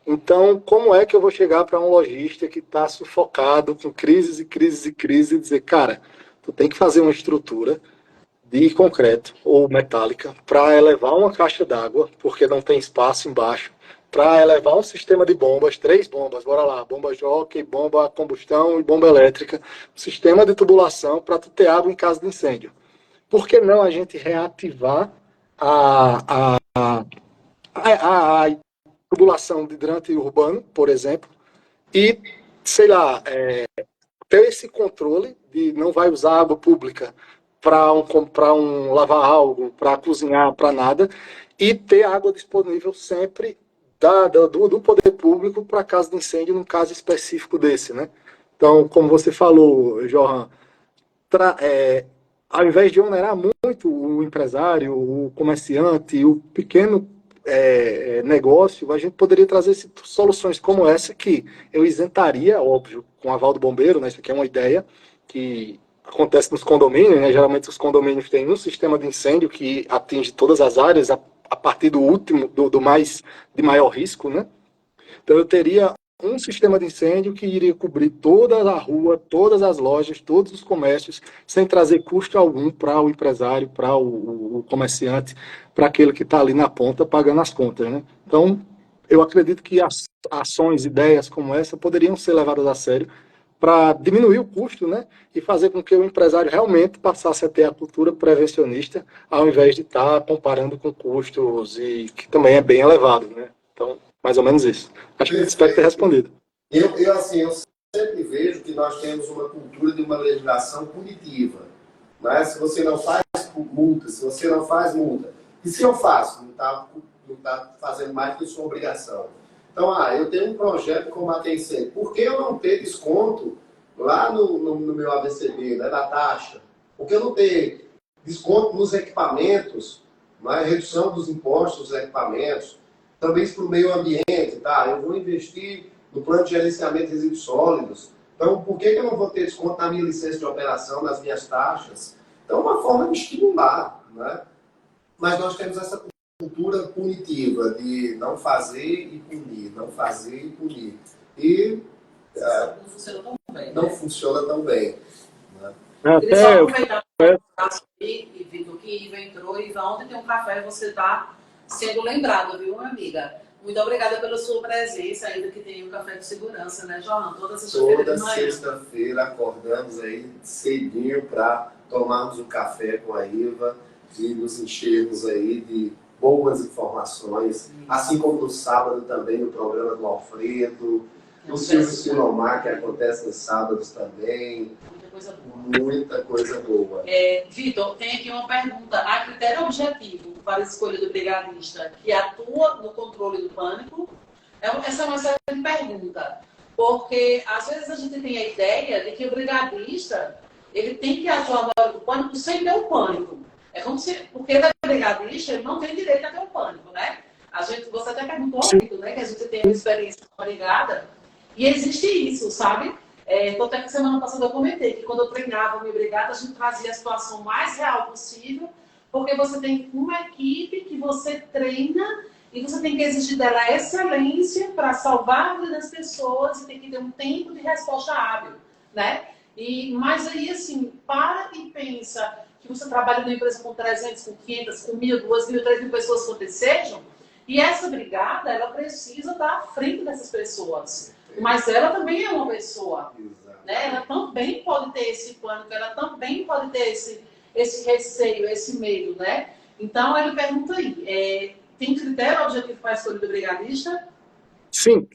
Então, como é que eu vou chegar para um lojista que está sufocado, com crises e crises e crises, e dizer, cara, tu tem que fazer uma estrutura de concreto ou metálica para elevar uma caixa d'água, porque não tem espaço embaixo, para elevar um sistema de bombas, 3 bombas, bora lá, bomba jockey, bomba combustão e bomba elétrica, um sistema de tubulação para tu ter água em caso de incêndio. Por que não a gente reativar a tubulação de hidrante urbano, por exemplo, e, sei lá, ter esse controle de não vai usar água pública para lavar algo, para cozinhar, para nada, e ter água disponível sempre do poder público para caso de incêndio, num caso específico desse, né? Então, como você falou, Johan, ao invés de onerar muito o empresário, o comerciante, o pequeno negócio, a gente poderia trazer soluções como essa que eu isentaria, óbvio, com aval do bombeiro, né? Isso aqui é uma ideia que acontece nos condomínios, né? Geralmente os condomínios têm um sistema de incêndio que atinge todas as áreas a partir do último, de maior risco, né? Então eu teria um sistema de incêndio que iria cobrir toda a rua, todas as lojas, todos os comércios, sem trazer custo algum para o empresário, para o comerciante, para aquele que está ali na ponta pagando as contas, né? Então, eu acredito que ações, ideias como essa poderiam ser levadas a sério para diminuir o custo, né? E fazer com que o empresário realmente passasse a ter a cultura prevencionista, ao invés de estar comparando com custos, e que também é bem elevado, né? Então, mais ou menos isso. Acho que espero ter respondido. Eu sempre vejo que nós temos uma cultura de uma legislação punitiva. Né? Se você não faz multa, se você não faz multa. E se eu faço? Não tá fazendo mais do que sua obrigação. Então, eu tenho um projeto como a TIC. Por que eu não ter desconto lá no meu ABCB, né, da taxa? Por que eu não ter desconto nos equipamentos, né, redução dos impostos dos equipamentos? Também para o meio ambiente, tá? Eu vou investir no plano de gerenciamento de resíduos sólidos. Então, por que eu não vou ter desconto na minha licença de operação, nas minhas taxas? Então, é uma forma de estimular, né? Mas nós temos essa cultura punitiva de não fazer e punir, não fazer e punir. E não funciona tão bem. Não funciona tão bem. Né? Queria só aproveitar e Vitor, que Iva entrou. Iva, ontem tem um café, você está sendo lembrado, viu, minha amiga? Muito obrigada pela sua presença, ainda que tenha um café de segurança, né, Johan? Toda sexta-feira acordamos aí cedinho para tomarmos um café com a Iva e nos enchermos aí de boas informações, assim como no sábado também no programa do Alfredo, no Silvio Silomar, que acontece nos sábados também. Coisa boa. Muita coisa boa. Vitor, tem aqui uma pergunta. Há critério objetivo para a escolha do brigadista que atua no controle do pânico? Essa é uma série de perguntas. Porque, às vezes, a gente tem a ideia de que o brigadista ele tem que atuar na hora do pânico sem ter o pânico. É como se, porque ele é brigadista, ele não tem direito a ter o pânico, né? Você até perguntou, Vitor, né, que a gente tem uma experiência com a brigada. E existe isso, sabe? Tanto é que semana passada eu comentei que quando eu treinava a minha brigada, a gente trazia a situação mais real possível, porque você tem uma equipe que você treina e você tem que exigir dela excelência para salvar a vida das pessoas e tem que ter um tempo de resposta hábil, né? Mas aí, assim, para e pensa que você trabalha numa empresa com 300, com 500, com 1.000, 2.000, 3.000 pessoas quanto sejam, e essa brigada, ela precisa estar à frente dessas pessoas. Mas ela também é uma pessoa, né? Ela também pode ter esse pânico, ela também pode ter esse receio, esse medo, né? Então, ele pergunta aí, tem critério objetivo para a escolha do brigadista? Sim,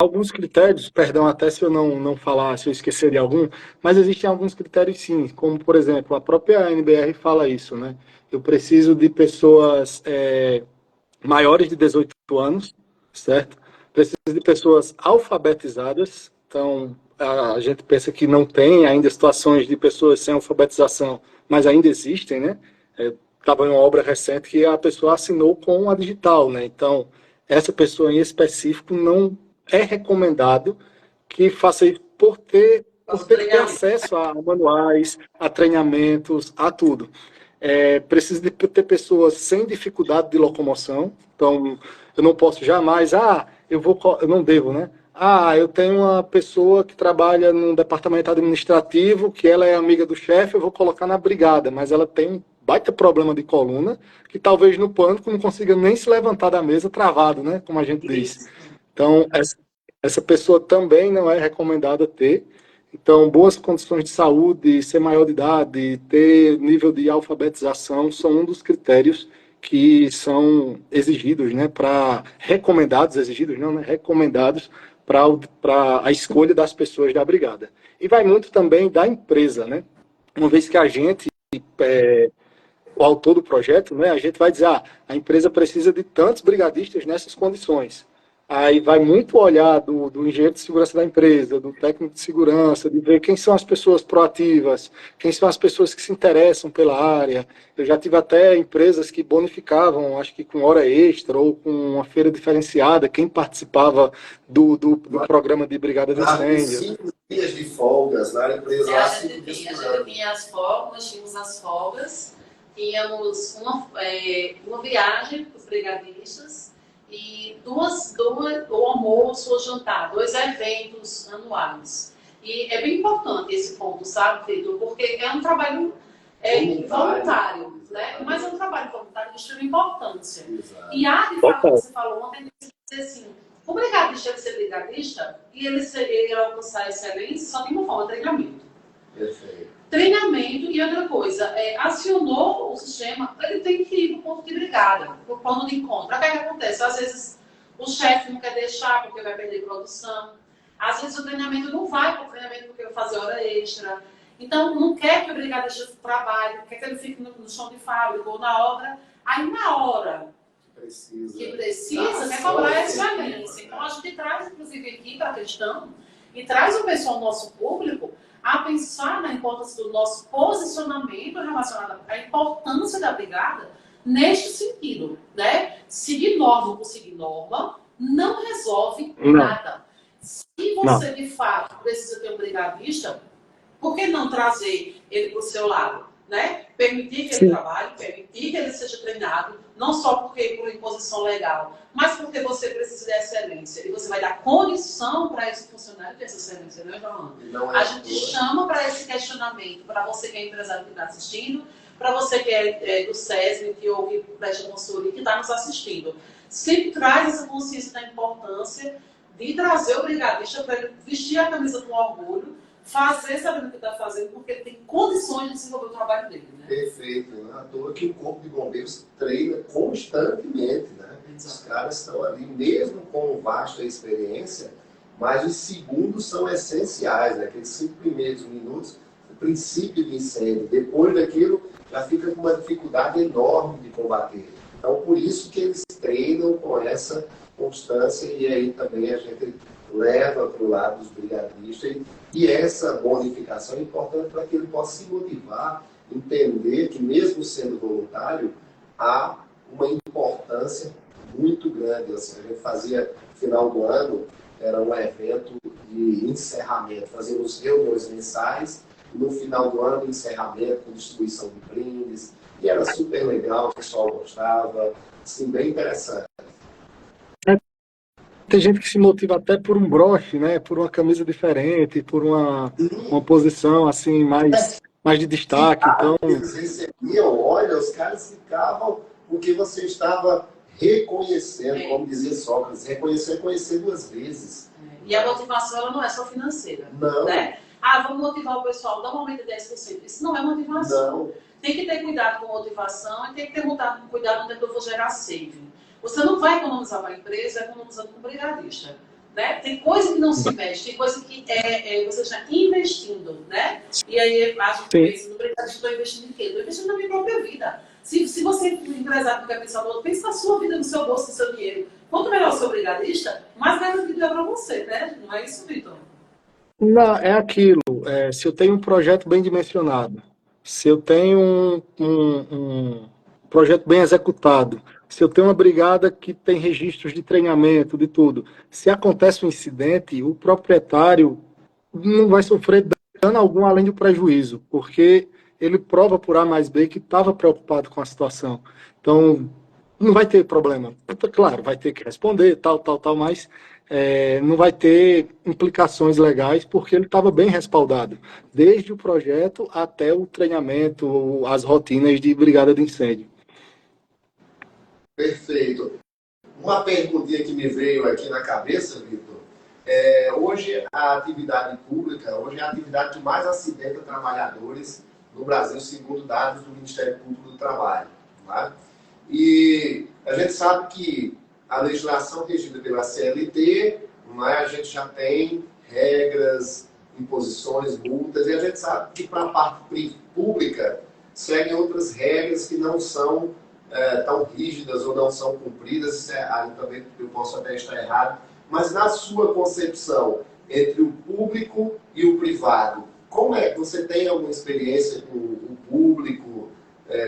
alguns critérios, perdão até se eu não falar, se eu esquecer de algum, mas existem alguns critérios sim, como, por exemplo, a própria NBR fala isso, né? Eu preciso de pessoas maiores de 18 anos, certo? precisa de pessoas alfabetizadas. Então, a gente pensa que não tem ainda situações de pessoas sem alfabetização, mas ainda existem, né? Estava em uma obra recente que a pessoa assinou com a digital, né? Então, essa pessoa em específico não é recomendado que faça isso por ter que ter acesso a manuais, a treinamentos, a tudo. Precisa de ter pessoas sem dificuldade de locomoção. Então, eu não posso jamais, eu não devo, né? Eu tenho uma pessoa que trabalha num departamento administrativo, que ela é amiga do chefe, eu vou colocar na brigada, mas ela tem um baita problema de coluna, que talvez no pânico não consiga nem se levantar da mesa travado, né? Como a gente diz. Então, essa pessoa também não é recomendada ter. Então, boas condições de saúde, ser maior de idade, ter nível de alfabetização são um dos critérios que são exigidos, né, exigidos não, né, recomendados para a escolha das pessoas da brigada. E vai muito também da empresa, né? Uma vez que a gente, o autor do projeto, né, a gente vai dizer, a empresa precisa de tantos brigadistas nessas condições. Aí vai muito olhar do engenheiro de segurança da empresa, do técnico de segurança, de ver quem são as pessoas proativas, quem são as pessoas que se interessam pela área. Eu já tive até empresas que bonificavam, acho que com hora extra ou com uma feira diferenciada, quem participava do programa de brigada de incêndio. 5 dias de folgas na empresa. A gente tinha as folgas, nós tínhamos as folgas, tínhamos uma viagem para os brigadistas, e o almoço ou jantar, 2 eventos anuais. E é bem importante esse ponto, sabe, Vitor? Porque é um trabalho voluntário, né? Mas é um trabalho voluntário de extrema importância. Exato. E de fato, que você falou ontem, dizer assim, o brigadista deve ser brigadista e ele alcançar a excelência só tem uma forma, treinamento. Perfeito. Treinamento e outra coisa, acionou o sistema, ele tem que ir para o ponto de brigada, para o plano de encontro. O que acontece? Às vezes o chefe não quer deixar porque vai perder produção. Às vezes o treinamento não vai para o treinamento porque vai fazer hora extra. Então não quer que o brigadista trabalhe, quer que ele fique no chão de fábrica ou na obra. Aí na hora que precisa quer cobrar a excelência. Então a gente traz, inclusive, aqui para a questão e traz o pessoal, nosso público, a pensar na importância do nosso posicionamento relacionado à importância da brigada neste sentido, né? Seguir norma por seguir norma não resolve nada. Se você, de fato, precisa ter um brigadista, por que não trazer ele para o seu lado, né? Permitir que ele trabalhe, permitir que ele seja treinado, não só por imposição legal, mas porque você precisa de excelência. E você vai dar condição para esse funcionário ter essa excelência, né, João? A gente chama para esse questionamento, para você que é empresário que está assistindo, para você que é do SESM, que ouve presta consultoria, que está nos assistindo. Sempre traz essa consciência da importância de trazer o brigadista para ele vestir a camisa com orgulho, fazer sabendo o que está fazendo, porque ele tem condições de desenvolver o trabalho dele. Né? Perfeito. Não é à toa que o Corpo de Bombeiros treina constantemente. Né? Os caras estão ali, mesmo com vasta experiência, mas os segundos são essenciais. Né? Aqueles 5 primeiros minutos, o princípio de incêndio. Depois daquilo, já fica com uma dificuldade enorme de combater. Então, por isso que eles treinam com essa constância, e aí também a gente leva para o lado dos brigadistas, e essa bonificação é importante para que ele possa se motivar, entender que mesmo sendo voluntário, há uma importância muito grande. Assim, a gente fazia, no final do ano, era um evento de encerramento, fazíamos reuniões mensais, e no final do ano, encerramento, com distribuição de brindes, e era super legal, o pessoal gostava, assim, bem interessante. Tem gente que se motiva até por um broche, né? Por uma camisa diferente, por uma posição assim mais de destaque. Então, eles recebiam, olha, os caras ficavam porque você estava reconhecendo, como dizia Sócrates, reconhecer 2 vezes. E a motivação ela não é só financeira. Não. Né? Vamos motivar o pessoal, dá um aumento de 10%. Isso não é motivação. Não. Tem que ter cuidado com motivação e tem que ter cuidado onde eu vou gerar saving. Você não vai economizar para a empresa economizando com o brigadista. Né? Tem coisa que não se mexe, tem coisa que você está investindo. Né? E aí a gente pensa, no brigadista estou investindo em quê? Estou investindo na minha própria vida. Se você, empresário, não quer pensar no outro, pensa na sua vida, no seu bolso, no seu dinheiro. Quanto melhor o seu brigadista, mais garantido é para você, né? Não é isso, Vitor? Não, é aquilo. Se eu tenho um projeto bem dimensionado, se eu tenho um projeto bem executado, se eu tenho uma brigada que tem registros de treinamento, de tudo, se acontece um incidente, o proprietário não vai sofrer dano algum além do prejuízo, porque ele prova por A mais B que estava preocupado com a situação. Então, não vai ter problema. Claro, vai ter que responder, tal, mas não vai ter implicações legais, porque ele estava bem respaldado, desde o projeto até o treinamento, as rotinas de brigada de incêndio. Perfeito. Uma perguntinha que me veio aqui na cabeça, Vitor, hoje a atividade pública, hoje é a atividade que mais acidenta trabalhadores no Brasil, segundo dados do Ministério Público do Trabalho. Tá? E a gente sabe que a legislação regida pela CLT, a gente já tem regras, imposições, multas, e a gente sabe que para a parte pública seguem outras regras que não são tão rígidas ou não são cumpridas. Isso também eu posso até estar errado, mas na sua concepção, entre o público e o privado, como é que você tem alguma experiência com o público,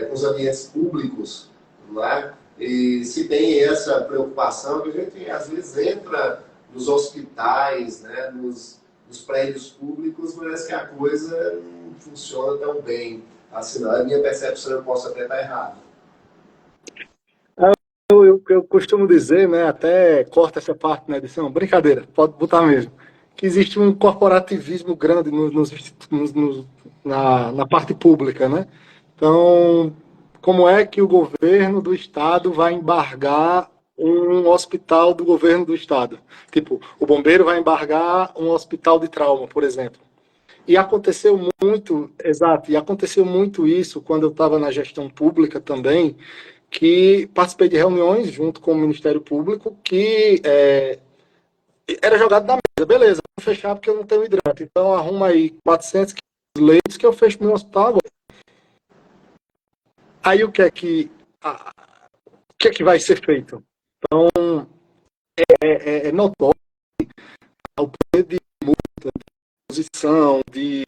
com os ambientes públicos, não é? E se tem essa preocupação, que a gente às vezes entra nos hospitais, né, nos prédios públicos, parece que a coisa não funciona tão bem. Assim, a minha percepção, eu posso até estar errado. Eu costumo dizer, né, até corta essa parte na edição, brincadeira, pode botar mesmo, que existe um corporativismo grande na parte pública, né? Então, como é que o governo do estado vai embargar um hospital do governo do estado? Tipo, o bombeiro vai embargar um hospital de trauma, por exemplo. E aconteceu muito, exato, e aconteceu muito isso quando eu estava na gestão pública também, que participei de reuniões junto com o Ministério Público que era jogado na mesa. Beleza, vou fechar porque eu não tenho hidrante. Então arruma aí 400 leitos que eu fecho meu hospital agora. Aí o que é que vai ser feito? Então é notório o poder de multa, de posição, de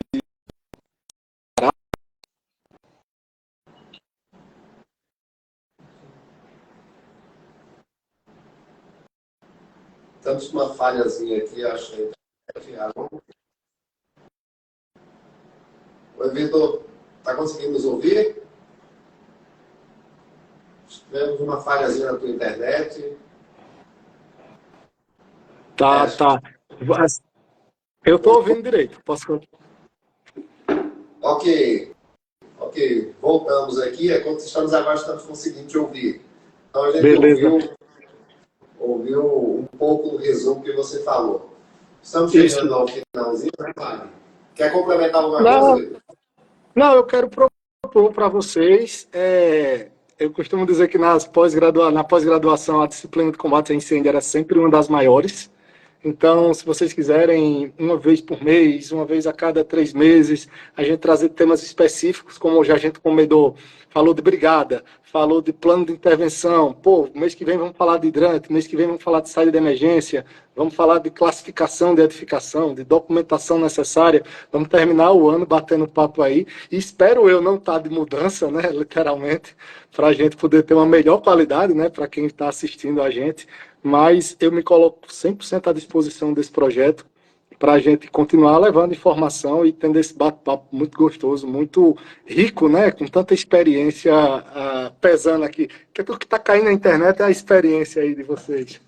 Estamos com uma falhazinha aqui, acho que Oi, Vitor, está conseguindo nos ouvir? Tivemos uma falhazinha na tua internet. Tá. Eu estou ouvindo direito. Posso. Ok, voltamos aqui. Estamos conseguindo te ouvir. Então a gente Beleza. ouviu um pouco o resumo que você falou. Estamos chegando ao finalzinho, né, Mari? Quer complementar alguma coisa, Vitor? Não, eu quero propor para vocês. Eu costumo dizer que na pós-graduação a disciplina de combate a incêndio era sempre uma das maiores. Então, se vocês quiserem, uma vez por mês, uma vez a cada 3 meses, a gente trazer temas específicos, como já a gente comentou, falou de brigada, falou de plano de intervenção. Pô, mês que vem vamos falar de hidrante, mês que vem vamos falar de saída de emergência, vamos falar de classificação de edificação, de documentação necessária. Vamos terminar o ano batendo papo aí. E espero eu não estar de mudança, né, literalmente, para a gente poder ter uma melhor qualidade, né, para quem está assistindo a gente. Mas eu me coloco 100% à disposição desse projeto para a gente continuar levando informação e tendo esse bate-papo muito gostoso, muito rico, né? Com tanta experiência pesando aqui. Porque tudo que está caindo na internet é a experiência aí de vocês.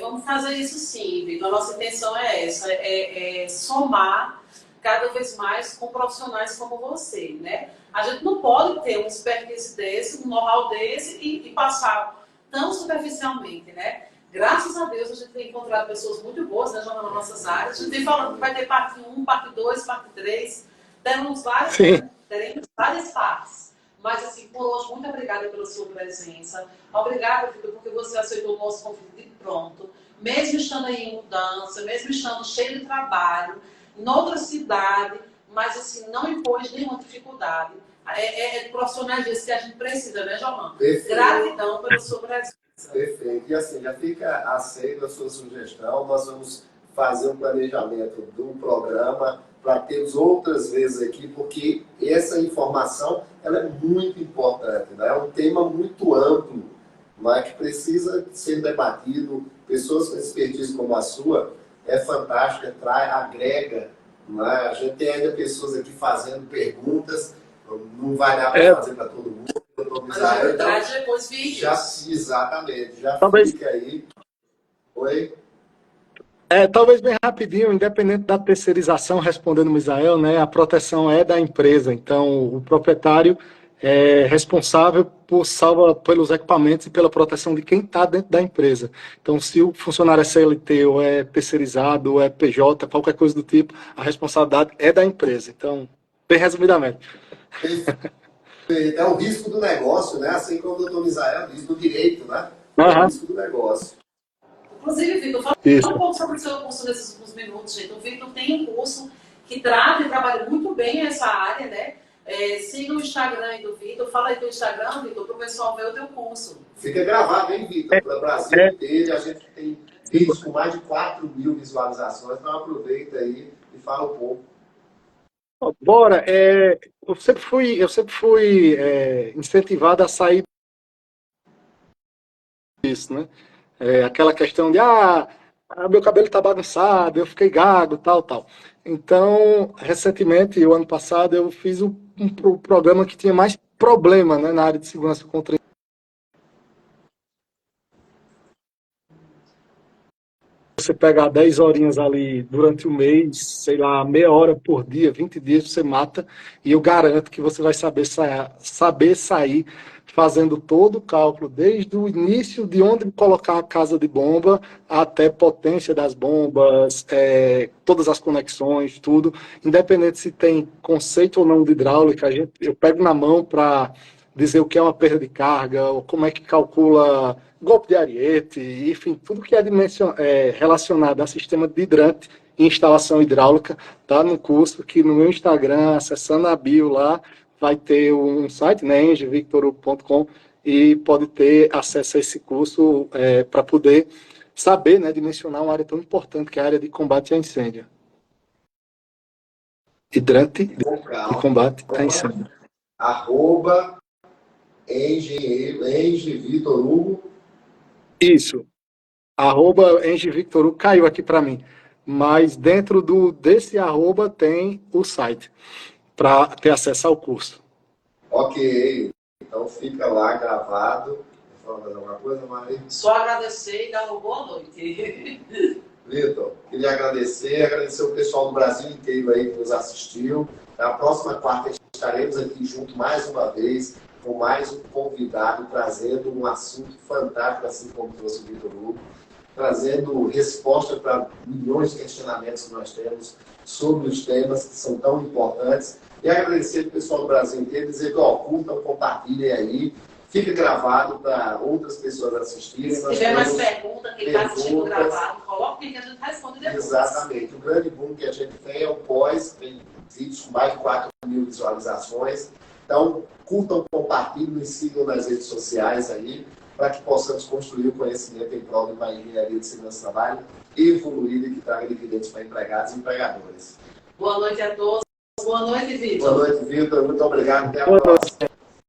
Vamos fazer isso sim, Vitor. A nossa intenção é essa, é somar cada vez mais com profissionais como você, né? A gente não pode ter um expertise desse, um know-how desse e passar tão superficialmente, né? Graças a Deus a gente tem encontrado pessoas muito boas, né, Joana, nas nossas áreas. A gente tem falando que vai ter parte 1, parte 2, parte 3. Teremos várias partes. Mas, assim, por hoje, muito obrigada pela sua presença. Obrigada, Vitor, porque você aceitou o nosso convite de pronto. Mesmo estando aí em mudança, mesmo estando cheio de trabalho, em outra cidade, mas, assim, não impôs nenhuma dificuldade. profissionais desses que a gente precisa, né, João? Perfeito. Gratidão pela sua presença. Perfeito. E assim, já fica aceito a sua sugestão. Nós vamos fazer um planejamento do programa para termos outras vezes aqui, porque essa informação ela é muito importante, né? É um tema muito amplo, mas que precisa ser debatido. Pessoas com expertise como a sua é fantástica, agrega. Né? A gente tem ainda pessoas aqui fazendo perguntas, não vai dar para fazer para todo mundo. Mas a gente traz depois vídeos. Exatamente, já Talvez... fica aí. Oi? Talvez bem rapidinho, independente da terceirização, respondendo o Misael, né, a proteção é da empresa, então o proprietário é responsável por pelos equipamentos e pela proteção de quem está dentro da empresa. Então, se o funcionário é CLT ou é terceirizado ou é PJ, qualquer coisa do tipo, a responsabilidade é da empresa. Então, bem resumidamente. É o risco do negócio, né? Assim como o doutor Misael diz, do direito, né? Uhum. É o risco do negócio. Inclusive, Vitor, fala um pouco sobre o seu curso nesses últimos minutos, gente. O Vitor tem um curso que trata e trabalha muito bem essa área, né? Siga o Instagram aí do Vitor. Fala aí do Instagram, Vitor, para o pessoal ver o teu curso. Fica gravado, hein, Vitor? Para o Brasil inteiro, a gente tem vídeos com mais de 4.000 visualizações, então aproveita aí e fala um pouco. Bora, eu sempre fui incentivado a sair disso, né? Aquela questão de, meu cabelo tá bagunçado, eu fiquei gago, tal. Então, recentemente, o ano passado, eu fiz um programa que tinha mais problema, né, na área de segurança contra você pegar 10 horinhas ali durante o mês, sei lá, meia hora por dia, 20 dias, você mata, e eu garanto que você vai saber sair fazendo todo o cálculo, desde o início de onde colocar a casa de bomba, até potência das bombas, todas as conexões, tudo, independente se tem conceito ou não de hidráulica, eu pego na mão para dizer o que é uma perda de carga, ou como é que calcula golpe de ariete, enfim, tudo que é relacionado a sistema de hidrante e instalação hidráulica, tá no curso, que no meu Instagram, acessando a bio lá, vai ter um site, né, engevictoru.com, e pode ter acesso a esse curso para poder saber, né, dimensionar uma área tão importante que é a área de combate a incêndio. Hidrante e combate a incêndio. @engevictoru. Isso. @engevictoru caiu aqui para mim. Mas dentro desse arroba tem o site para ter acesso ao curso. Ok. Então fica lá gravado. Quer falar alguma coisa, Maria? Só agradecer e dar uma boa noite. Vitor, queria agradecer o pessoal do Brasil inteiro aí que nos assistiu. Na próxima quarta estaremos aqui junto mais uma vez com mais um convidado, trazendo um assunto fantástico, assim como trouxe o Vitor Hugo, trazendo resposta para milhões de questionamentos que nós temos sobre os temas que são tão importantes. E agradecer o pessoal do Brasil inteiro, dizer que curtam, compartilhem aí, fica gravado para outras pessoas assistirem. Se tiver mais perguntas, quem está assistindo gravado, coloque que a gente responde depois. Exatamente. O grande boom que a gente tem é o pós, tem vídeos com mais de 4.000 visualizações. Então, curtam, compartilhem e sigam nas redes sociais aí, para que possamos construir o conhecimento em prol de uma engenharia de segurança do trabalho evoluída e que traga dividendos para empregados e empregadores. Boa noite a todos. Boa noite, Vitor. Boa noite, Vitor. Muito obrigado. Até a próxima.